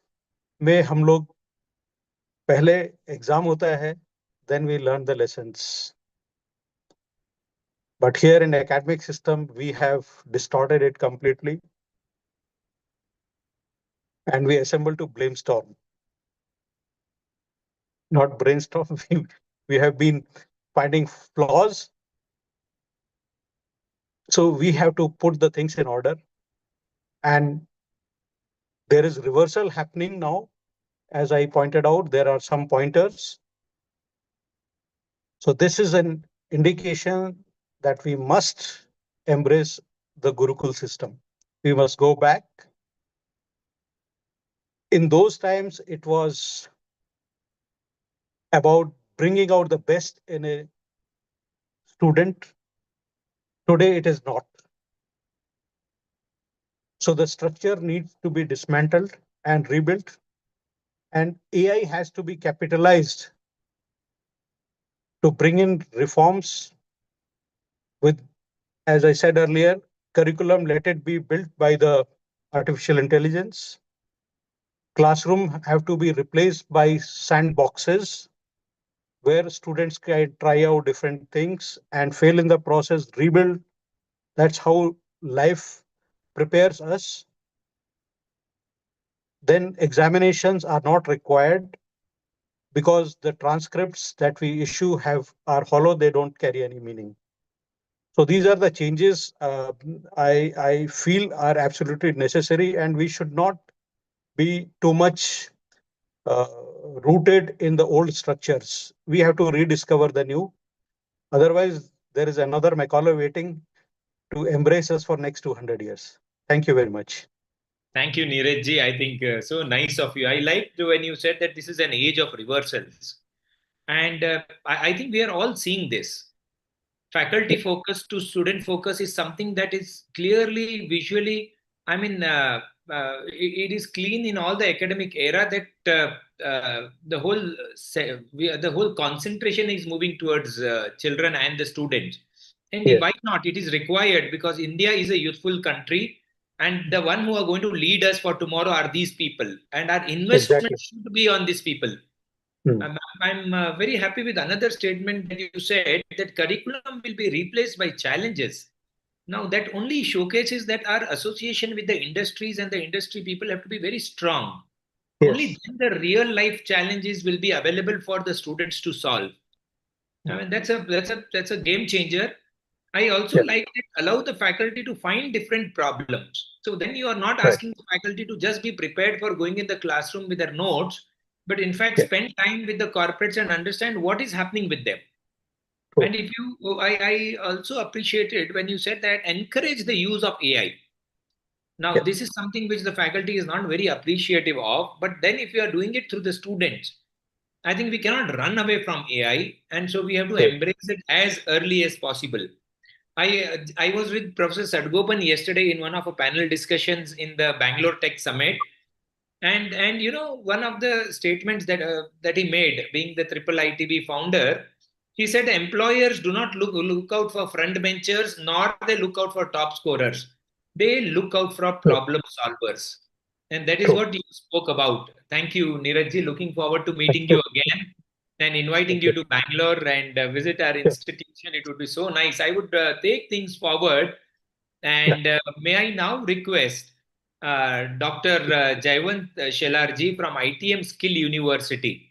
में हम लोग पहले exam होता है, then we learn the lessons. But here in academic system, we have distorted it completely. And we assemble to brainstorm. Not brainstorm, we have been finding flaws. So we have to put the things in order. And there is reversal happening now. As I pointed out, there are some pointers. So this is an indication that we must embrace the Gurukul system. We must go back. In those times, it was about bringing out the best in a student. Today, it is not. So the structure needs to be dismantled and rebuilt. And AI has to be capitalized to bring in reforms with, as I said earlier, curriculum, let it be built by the artificial intelligence. Classroom have to be replaced by sandboxes where students can try out different things and fail in the process, rebuild. That's how life prepares us. Then examinations are not required because the transcripts that we issue are hollow, they don't carry any meaning. So these are the changes I feel are absolutely necessary, and we should not be too much rooted in the old structures. We have to rediscover the new. Otherwise, there is another Macaulay waiting to embrace us for next 200 years. Thank you very much. Thank you, Neeraj ji. I think so nice of you. I liked when you said that this is an age of reversals. And I think we are all seeing this. Faculty focus to student focus is something that is clearly visually, I mean, it is clean in all the academic era that the whole concentration is moving towards children and the students. And Yes, why not? It is required because India is a youthful country, and the one who are going to lead us for tomorrow are these people, and our investment exactly. should be on these people. Hmm. I'm very happy with another statement that you said, that curriculum will be replaced by challenges. Now, that only showcases that our association with the industries and the industry people have to be very strong. Only Yes. then the real life challenges will be available for the students to solve. I mean, that's a game changer. I also Yes. like that allow the faculty to find different problems. So then you are not Right. asking the faculty to just be prepared for going in the classroom with their notes, but in fact Yes. spend time with the corporates and understand what is happening with them. True. And if you, I also appreciated when you said that encourage the use of AI. Now, Yes. this is something which the faculty is not very appreciative of, but then if you are doing it through the students, I think we cannot run away from AI, and so we have to Yes. embrace it as early as possible. I was with Professor Sadgopan yesterday in one of our panel discussions in the Bangalore Tech Summit, and one of the statements that he made, being the triple ITB founder, he said employers do not look out for front benchers, nor they look out for top scorers. They look out for True. problem solvers, and that is True. what you spoke about. Thank you, Neerajji. Looking forward to Thank meeting you. you again and inviting Thank you you. to Bangalore and visit our Yes. institution. It would be so nice. I would take things forward, Yeah. and may I now request Dr. Jayant Shelarji from ITM Skill University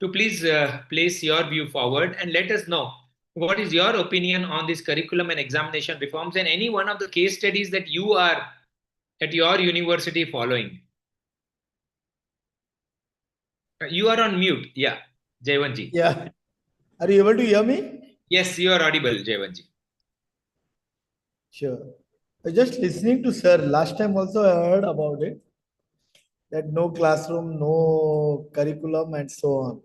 to please place your view forward and let us know what is your opinion on this curriculum and examination reforms and any one of the case studies that you are at your university following. You are on mute. Yeah, Jayantji. Yeah. Are you able to hear me? Yes, you are audible, Jayantji. Sure. I was just listening to sir. Last time also I heard about it. That no classroom, no curriculum, and so on.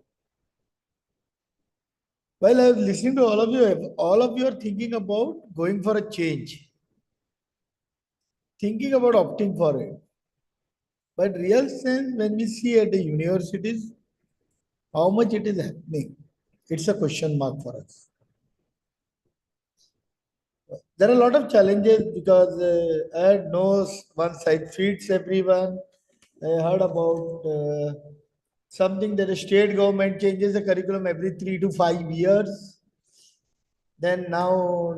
While I was listening to all of you are thinking about going for a change, thinking about opting for it. But real sense, when we see at the universities, how much it is happening, it's a question mark for us. There are a lot of challenges because I had no one side feeds everyone. I heard about something that the state government changes the curriculum every 3 to 5 years. Then now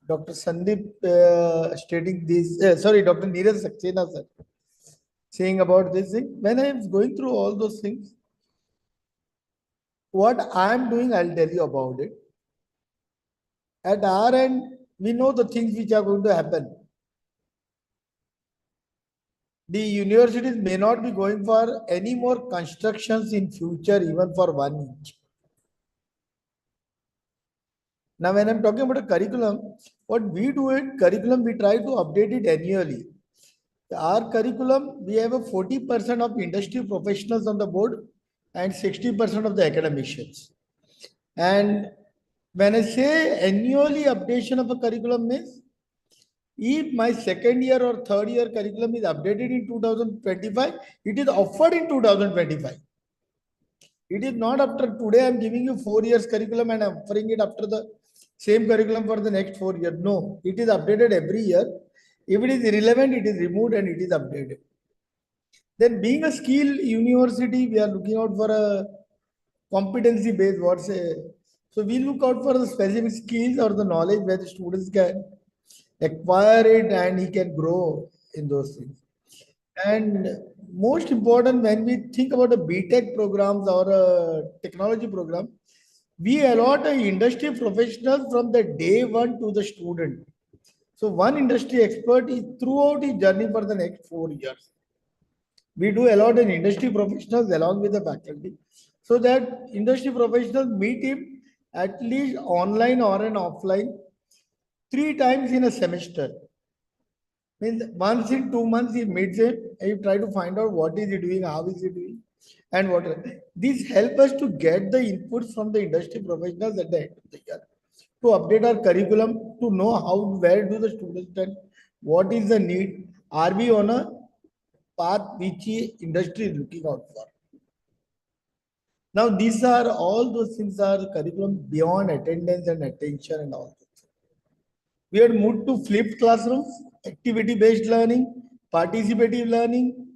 Dr. Sandeep stating this, sorry, Dr. Neeraj Saxena sir, saying about this thing. When I am going through all those things, what I am doing, I'll tell you about it. At our end, we know the things which are going to happen. The universities may not be going for any more constructions in future, even for 1 inch. Now, when I'm talking about a curriculum, what we do in curriculum, we try to update it annually. Our curriculum, we have a 40% of industry professionals on the board and 60% of the academicians. And when I say annually updation of a curriculum means, if my second year or third year curriculum is updated in 2025, it is offered in 2025. It is not after today I'm giving you 4 years curriculum and I'm offering it after the same curriculum for the next 4 years. No, it is updated every year. If it is irrelevant, it is removed and it is updated. Then being a skill university, we are looking out for a competency based, so we look out for the specific skills or the knowledge where the students can acquire it and he can grow in those things. And most important, when we think about a BTech programs or a technology program, we allot a industry professional from the day one to the student. So one industry expert is throughout his journey for the next 4 years. We do allot an industry professionals along with the faculty, so that industry professionals meet him at least online or an offline 3 times in a semester. Means once in 2 months he meets him and you try to find out what is he doing, how is he doing, And what these help us to get the inputs from the industry professionals at the end of the year to update our curriculum, to know how, where do the students stand, what is the need, are we on a path which industry is looking out for. Now, these are all those things are curriculum beyond attendance and attention and all. We had moved to flipped classrooms, activity-based learning, participative learning,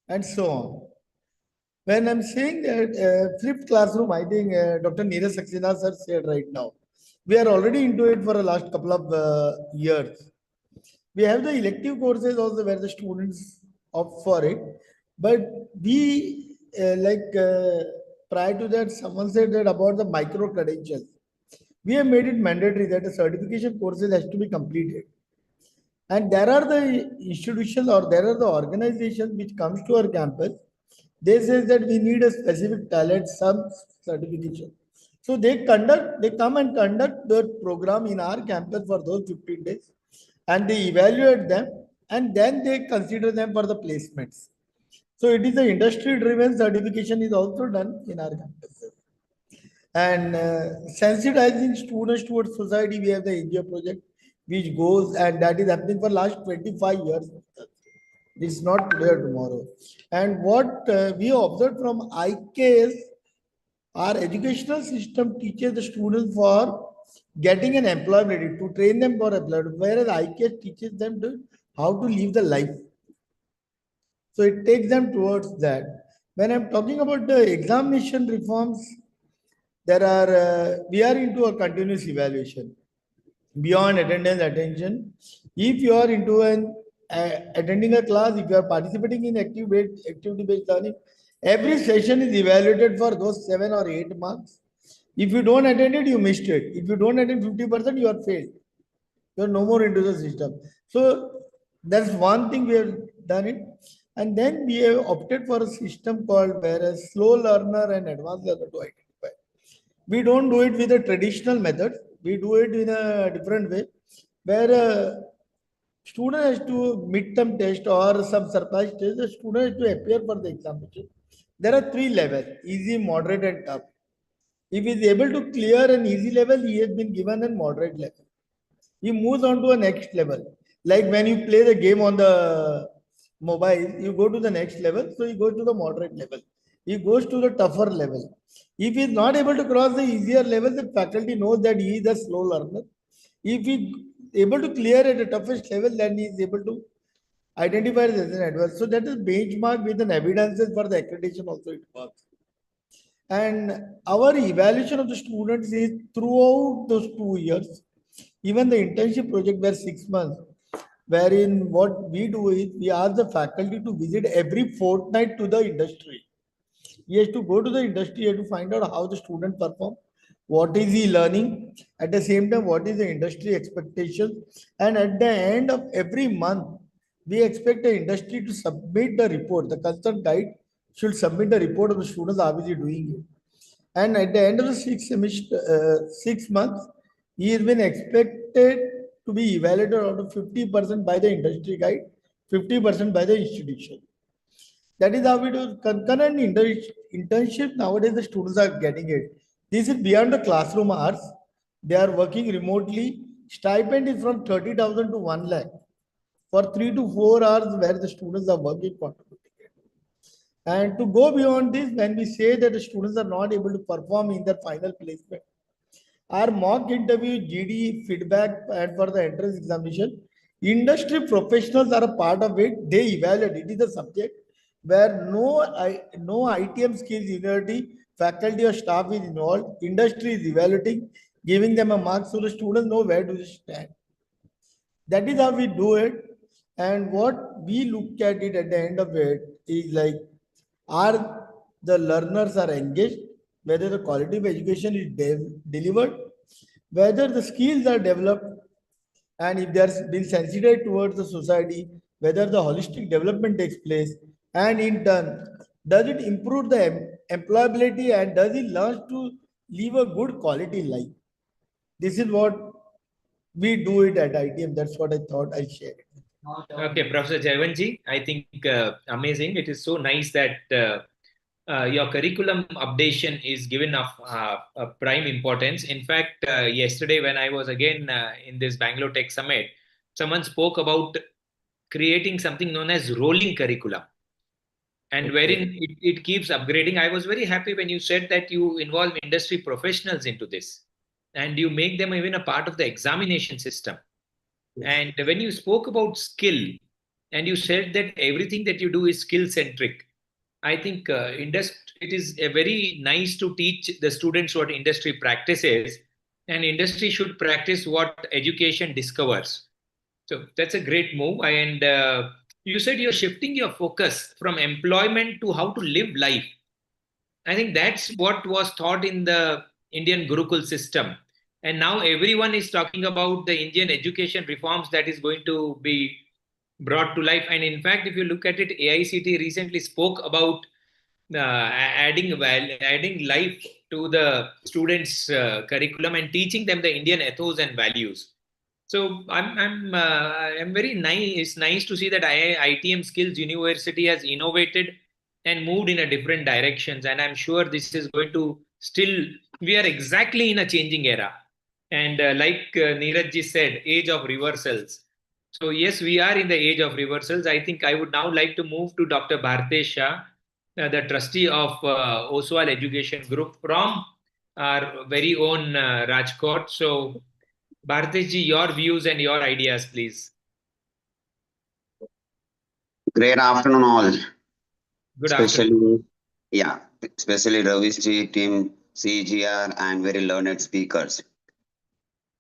and so on. When I'm saying that flipped classroom, I think Dr. Neeraj Saxena sir said right now, we are already into it for the last couple of years. We have the elective courses also where the students opt for it, but we prior to that, someone said that about the micro credentials. We have made it mandatory that the certification courses has to be completed. And there are the institutions or there are the organizations which comes to our campus. They say that we need a specific talent, some certification. So they come and conduct the program in our campus for those 15 days and they evaluate them and then they consider them for the placements. So it is the industry driven certification is also done in our campuses. And sensitizing students towards society, we have the NGO project which goes and that is happening for last 25 years. It's not today or tomorrow. And what we observed from IKS, our educational system teaches the students for getting an employability, to train them for employability, whereas IKS teaches them to how to live the life. So it takes them towards that. When I'm talking about the examination reforms, there are we are into a continuous evaluation beyond attendance attention. If you are into an attending a class, if you are participating in activity based learning, every session is evaluated for those 7 or 8 marks. If you don't attend it, you missed it. If you don't attend 50%, you are failed. You are no more into the system. So that's one thing we have done it. And then we have opted for a system called where a slow learner and advanced learner to identify. We don't do it with a traditional method. We do it in a different way, where a student has to midterm test or some surprise test. The student has to appear for the examination. There are 3 levels: easy, moderate, and tough. If he is able to clear an easy level, he has been given a moderate level. He moves on to a next level. Like when you play the game on the mobile, you go to the next level, so he goes to the moderate level. He goes to the tougher level. If he is not able to cross the easier level, the faculty knows that he is a slow learner. If he is able to clear at the toughest level, then he is able to identify it as an advance. So that is benchmark with an evidences for the accreditation also it works. And our evaluation of the students is throughout those 2 years. Even the internship project were 6 months, wherein what we do is we ask the faculty to visit every fortnight to the industry. He has to go to the industry, he has to find out how the student perform, what is he learning, at the same time, what is the industry expectation. And at the end of every month, we expect the industry to submit the report. The concerned guide should submit the report of the students, how is he doing it. And at the end of the 6 months, he has been expected to be evaluated out of 50% by the industry guide, 50% by the institution. That is how we do concurrent internship. Nowadays, the students are getting it. This is beyond the classroom hours. They are working remotely. Stipend is from 30,000 to 1 lakh for 3 to 4 hours where the students are working contributing. And to go beyond this, when we say that the students are not able to perform in their final placement, our mock interview, GD, feedback, and for the entrance examination, industry professionals are a part of it. They evaluate. It is a subject where no ITM skills university, faculty or staff is involved. Industry is evaluating, giving them a mark so the students know where to stand. That is how we do it. And what we look at it at the end of it is like, are the learners are engaged, whether the quality of education is delivered, whether the skills are developed, and if they are being sensitive towards the society, whether the holistic development takes place, and in turn, does it improve the employability and does it learn to live a good quality life? This is what we do it at ITM. That's what I thought I shared. Okay, Professor Jaivanji, I think amazing. It is so nice that your curriculum updation is given of prime importance. In fact, yesterday when I was again in this Bangalore Tech Summit, someone spoke about creating something known as rolling curriculum, and wherein it keeps upgrading. I was very happy when you said that you involve industry professionals into this and you make them even a part of the examination system. And when you spoke about skill and you said that everything that you do is skill centric, I think it is very nice to teach the students what industry practices, and industry should practice what education discovers. So that's a great move. And you said you're shifting your focus from employment to how to live life. I think that's what was taught in the Indian Gurukul system. And now everyone is talking about the Indian education reforms that is going to be brought to life. And in fact, if you look at it, AICT recently spoke about adding life to the students' curriculum and teaching them the Indian ethos and values. So I'm very nice. It's nice to see that ITM Skills University has innovated and moved in a different directions. And I'm sure this is going to still. We are exactly in a changing era, and like Neeraj ji said, age of reversals. So yes, we are in the age of reversals. I think I would now like to move to Dr. Bhartesh Shah, the trustee of Oswal Education Group from our very own Rajkot. So Bhartesh ji, your views and your ideas, please. Great afternoon, all. Good afternoon. Especially, yeah, especially Ravish ji, team, CGR, and very learned speakers.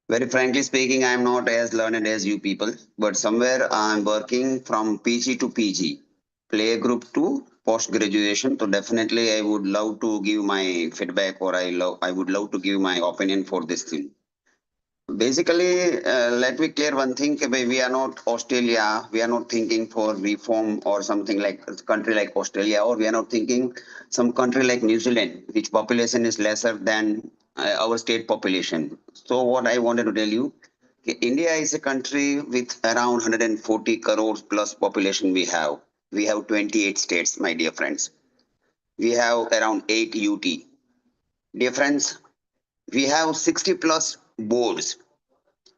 Very frankly speaking, I'm not as learned as you people, but somewhere I'm working from PG to PG, play group to post graduation. So definitely, I would love to give my feedback, or I would love to give my opinion for this thing. Basically, let me clear one thing. We are not Australia. We are not thinking for reform or something like a country like Australia, or we are not thinking some country like New Zealand, which population is lesser than our state population. So what I wanted to tell you, India is a country with around 140 crores plus population we have. We have 28 states, my dear friends. We have around 8 UT. Dear friends, we have 60 plus boards,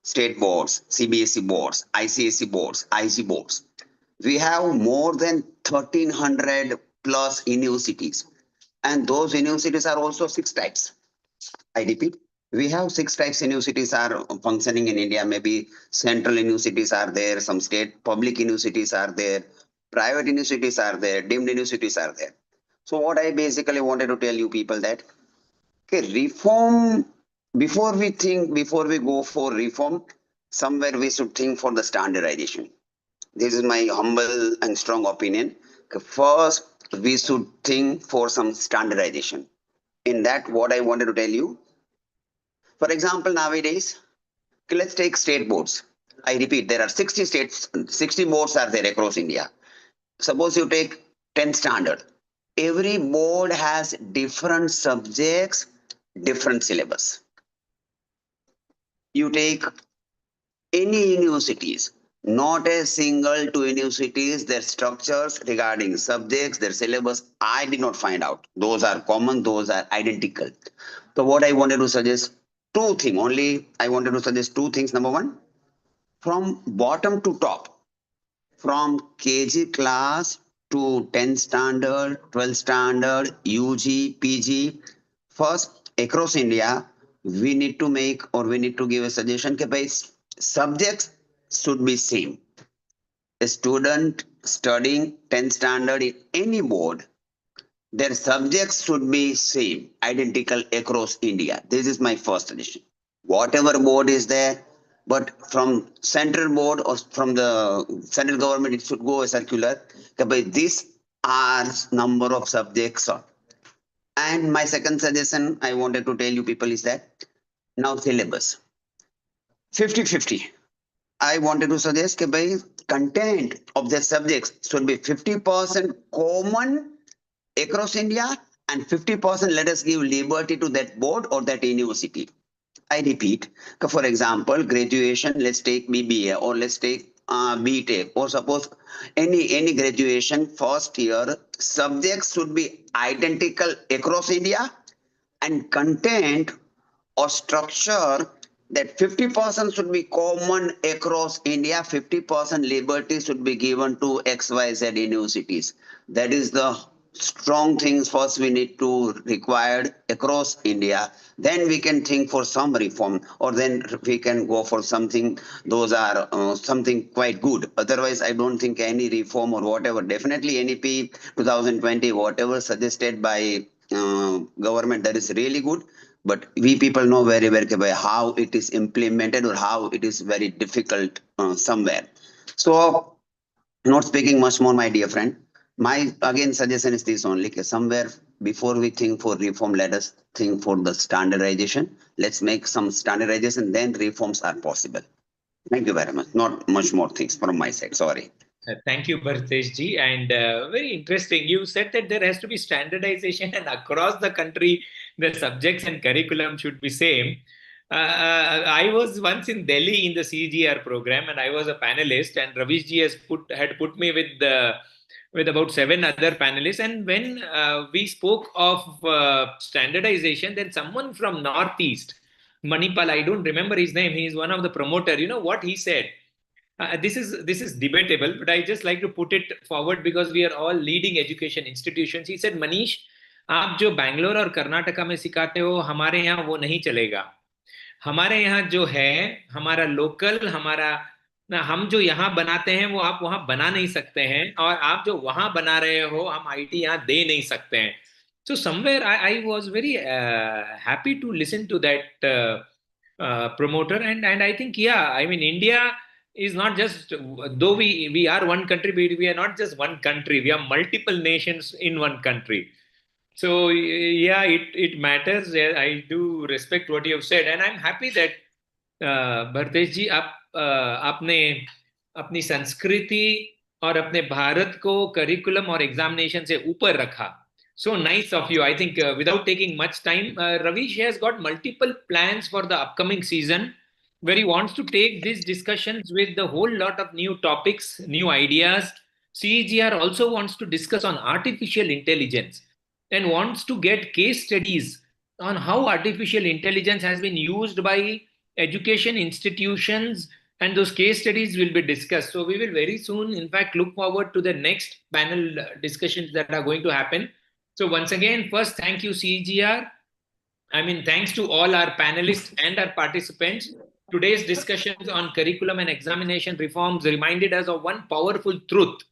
state boards, CBSE boards, ICSE boards, IG boards. We have more than 1300 plus universities. And those universities are also six types. I repeat, we have six types universities are functioning in India. Maybe central universities are there, some state public universities are there, private universities are there, deemed universities are there. So what I basically wanted to tell you people that, okay, reform, before we go for reform, somewhere we should think for the standardization. This is my humble and strong opinion. Okay, first, we should think for some standardization. In that, what I wanted to tell you, for example, nowadays, okay, let's take state boards. I repeat, there are 60 states, 60 boards are there across India. Suppose you take 10th standard. Every board has different subjects, different syllabus. You take any universities, not a single two universities, their structures regarding subjects, their syllabus, I did not find out. Those are common, those are identical. So what I wanted to suggest, two things only, I wanted to suggest two things. Number one, from bottom to top, from KG class to 10th standard, 12th standard, UG, PG, first across India, we need to make or we need to give a suggestion that subjects should be same. A student studying 10th standard in any board, their subjects should be same, identical across India. This is my first suggestion. Whatever board is there, but from central board or from the central government, it should go a circular. By this are number of subjects. And my second suggestion I wanted to tell you people is that now syllabus 50-50. I wanted to suggest that by content of the subjects should be 50% common across India and 50% let us give liberty to that board or that university. I repeat, for example, graduation, let's take BBA or let's take BTech or suppose any graduation first year, subjects should be identical across India, and content or structure that 50% should be common across India, 50% liberty should be given to XYZ universities. That is the strong things first we need to required across India. Then we can think for some reform, or then we can go for something. Those are something quite good. Otherwise, I don't think any reform or whatever. Definitely NEP 2020, whatever suggested by government, that is really good, but we people know very well how it is implemented or how it is very difficult somewhere. So not speaking much more, my dear friend, my again suggestion is this only, somewhere before we think for reform, let us think for the standardization. Let's make some standardization, then reforms are possible. Thank you very much. Not much more things from my side, sorry. Thank you, Bhartesh ji. And very interesting. You said that there has to be standardization, and across the country, the subjects and curriculum should be same. I was once in Delhi in the CGR program, and I was a panelist. And Ravish ji had put me with about 7 other panelists. And when we spoke of standardization, then someone from Northeast, Manipal, I don't remember his name. He is one of the promoter. You know what he said? This is debatable, but I just like to put it forward because we are all leading education institutions. He said, Manish, आप जो बैंगलोर और कर्नाटका में सिखाते हो हमारे यहाँ वो नहीं चलेगा. हमारे यहाँ जो है हमारा लोकल हमारा ना हम जो यहाँ बनाते हैं वो आप वहाँ बना नहीं सकते हैं और आप जो वहाँ बना रहे हो हम आईटी यहाँ दे नहीं सकते हैं. So somewhere I was very happy to listen to that promoter, and I think, yeah, I mean India is not just, though we are one country, but we are not just one country, we are multiple nations in one country. So yeah, it matters. I do respect what you have said, and I'm happy that Bharatesh जी आपने अपनी संस्कृति और अपने भारत को curriculum और examination से ऊपर रखा. So nice of you. I think without taking much time, Ravish has got multiple plans for the upcoming season where he wants to take these discussions with the whole lot of new topics, new ideas. CEGR also wants to discuss on artificial intelligence and wants to get case studies on how artificial intelligence has been used by education institutions, and those case studies will be discussed. So we will very soon, in fact, look forward to the next panel discussions that are going to happen. So once again, first, thank you, CEGR. I mean, thanks to all our panelists and our participants. Today's discussions on curriculum and examination reforms reminded us of one powerful truth,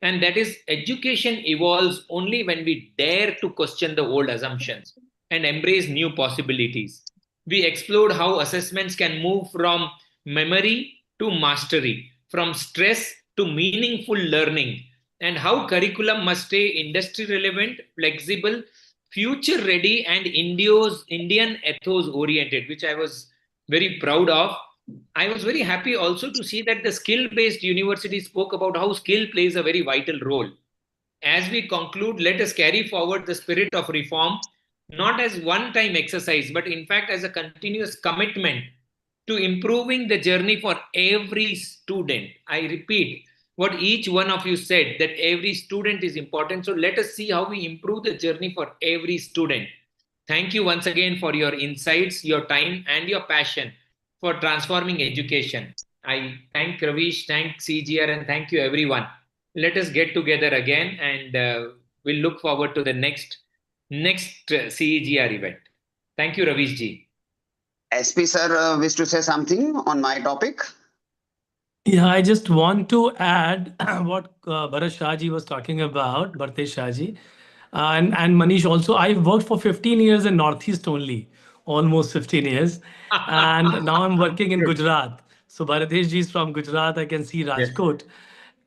and that is education evolves only when we dare to question the old assumptions and embrace new possibilities. We explored how assessments can move from memory to mastery, from stress to meaningful learning, and how curriculum must stay industry relevant, flexible, future ready, and Indian ethos oriented, which I was very proud of. I was very happy also to see that the skill based university spoke about how skill plays a very vital role. As we conclude, let us carry forward the spirit of reform, not as one time exercise, but in fact as a continuous commitment to improving the journey for every student. I repeat what each one of you said, that every student is important. So let us see how we improve the journey for every student. Thank you once again for your insights, your time, and your passion for transforming education. I thank Ravish, thank CGR, and thank you everyone. Let us get together again, and we'll look forward to the next CEGR event. Thank you, Ravish ji. SP sir wish to say something on my topic. Yeah, I just want to add what Bharat Shahji was talking about, Bhartesh Shahji, and Manish also. I worked for 15 years in Northeast only, almost 15 years. And now I'm working in Gujarat. So Bhartesh ji is from Gujarat. I can see Rajkot.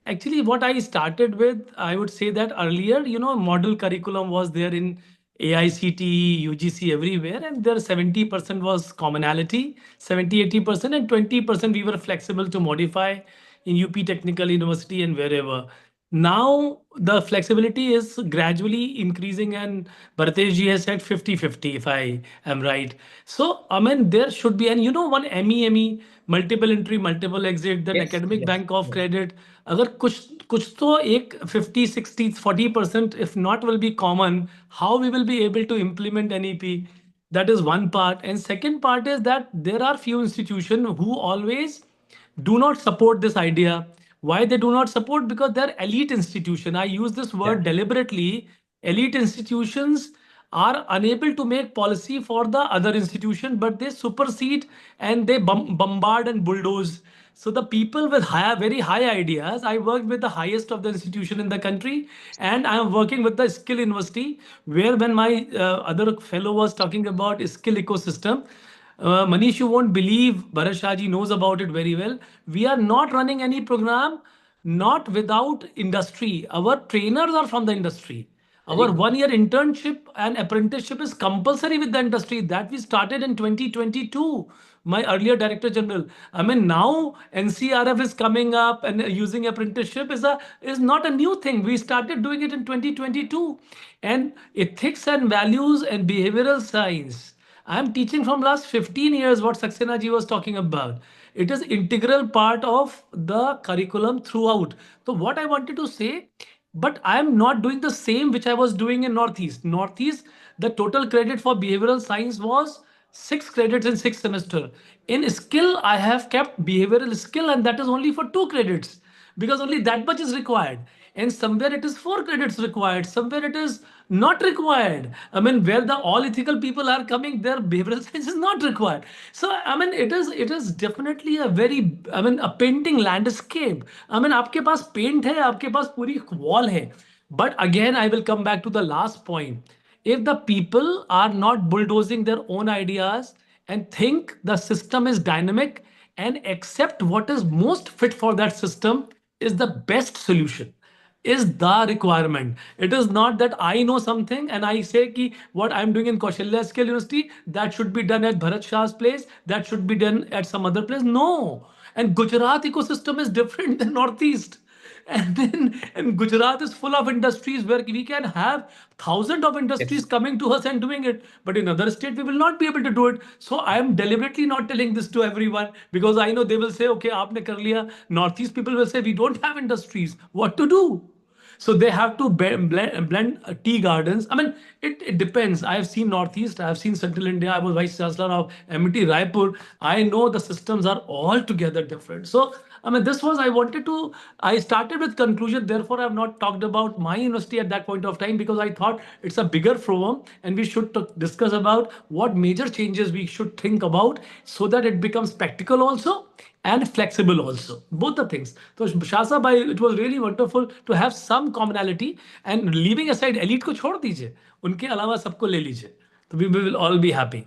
Actually, what I started with, I would say that earlier, model curriculum was there in AICTE, UGC, everywhere, and there 70% was commonality, 70-80%, and 20% we were flexible to modify in UP Technical University and wherever. Now the flexibility is gradually increasing, and Bhartesh ji has said 50-50, if I am right. So, I mean, there should be, and you know, one MEME, multiple entry, multiple exit, then Yes, academic yes, bank of yes. credit. अगर कुछ तो एक 50, 60, 40%, if not, will be common. How we will be able to implement NEP? That is one part. And second part is that there are few institutions who always do not support this idea. Why they do not support? Because they're elite institution. I use this word Yeah. deliberately. Elite institutions are unable to make policy for the other institution, but they supersede and they bombard and bulldoze. So the people with very high ideas, I worked with the highest of the institution in the country, and I am working with the skill university, where when my other fellow was talking about skill ecosystem, Manish, you won't believe, Bharat Shah ji knows about it very well. We are not running any program not without industry. Our trainers are from the industry. Very Our good. 1 year internship and apprenticeship is compulsory with the industry that we started in 2022. My earlier director general. I mean, now NCRF is coming up and using apprenticeship is not a new thing. We started doing it in 2022. And ethics and values and behavioral science. I'm teaching from last 15 years what Saxena ji was talking about. It is integral part of the curriculum throughout. So what I wanted to say, but I am not doing the same which I was doing in Northeast. Northeast, the total credit for behavioral science was 6 credits in 6 semester. In skill, I have kept behavioral skill, and that is only for 2 credits because only that much is required. And somewhere it is 4 credits required, somewhere it is not required. I mean, where the all ethical people are coming, their behavioral science is not required. So I mean, it is definitely a very, I mean, a painting landscape. I mean, आपके पास paint है, आपके पास पूरी wall है. But again, I will come back to the last point. If the people are not bulldozing their own ideas and think the system is dynamic and accept what is most fit for that system is the best solution, is the requirement. It is not that I know something and I say ki what I'm doing in Kaushalya Skill University, that should be done at Bharat Shah's place, that should be done at some other place. No. And Gujarat ecosystem is different than Northeast. And Gujarat is full of industries where we can have thousands of industries Yes. coming to us and doing it. But in other states, we will not be able to do it. So I am deliberately not telling this to everyone because I know they will say, okay, aapne kar liya. Northeast people will say, we don't have industries. What to do? So they have to blend tea gardens. I mean, it depends. I have seen Northeast, I have seen Central India. I was Vice Chancellor of MIT Raipur. I know the systems are altogether different. So, I mean, this was, I started with conclusion. Therefore, I have not talked about my university at that point of time because I thought it's a bigger forum and we should discuss about what major changes we should think about so that it becomes practical also and flexible also. Both the things. So Shah Sahab, it was really wonderful to have some commonality and leaving aside elite को छोड़ दीजिए. उनके अलावा सबको ले लीजिए. So we will all be happy.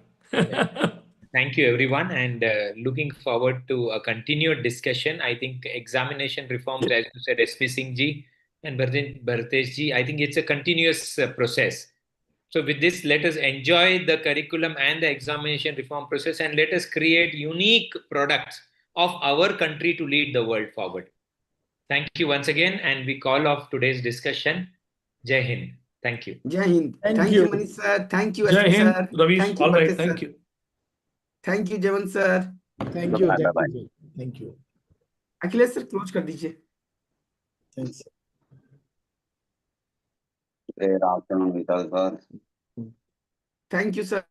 Thank you, everyone, and looking forward to a continued discussion. I think examination reforms, as you said, SP Singh ji and Bhartesh ji, I think it's a continuous process. So, with this, let us enjoy the curriculum and the examination reform process, and let us create unique products of our country to lead the world forward. Thank you once again, and we call off today's discussion. Jai Hind. Thank you. Jai Hind. Thank Thank you, you. Manish sir. Thank you, Jai SP Hind, sir. Ravish. Thank you, All right. Bhartesh Thank sir. you. Thank you, Javan sir. Thank you. Bye Thank bye. you. Thank you. Akhilesh sir close कर दीजिए. Thanks. Good afternoon, Vital sir. Thank you, sir.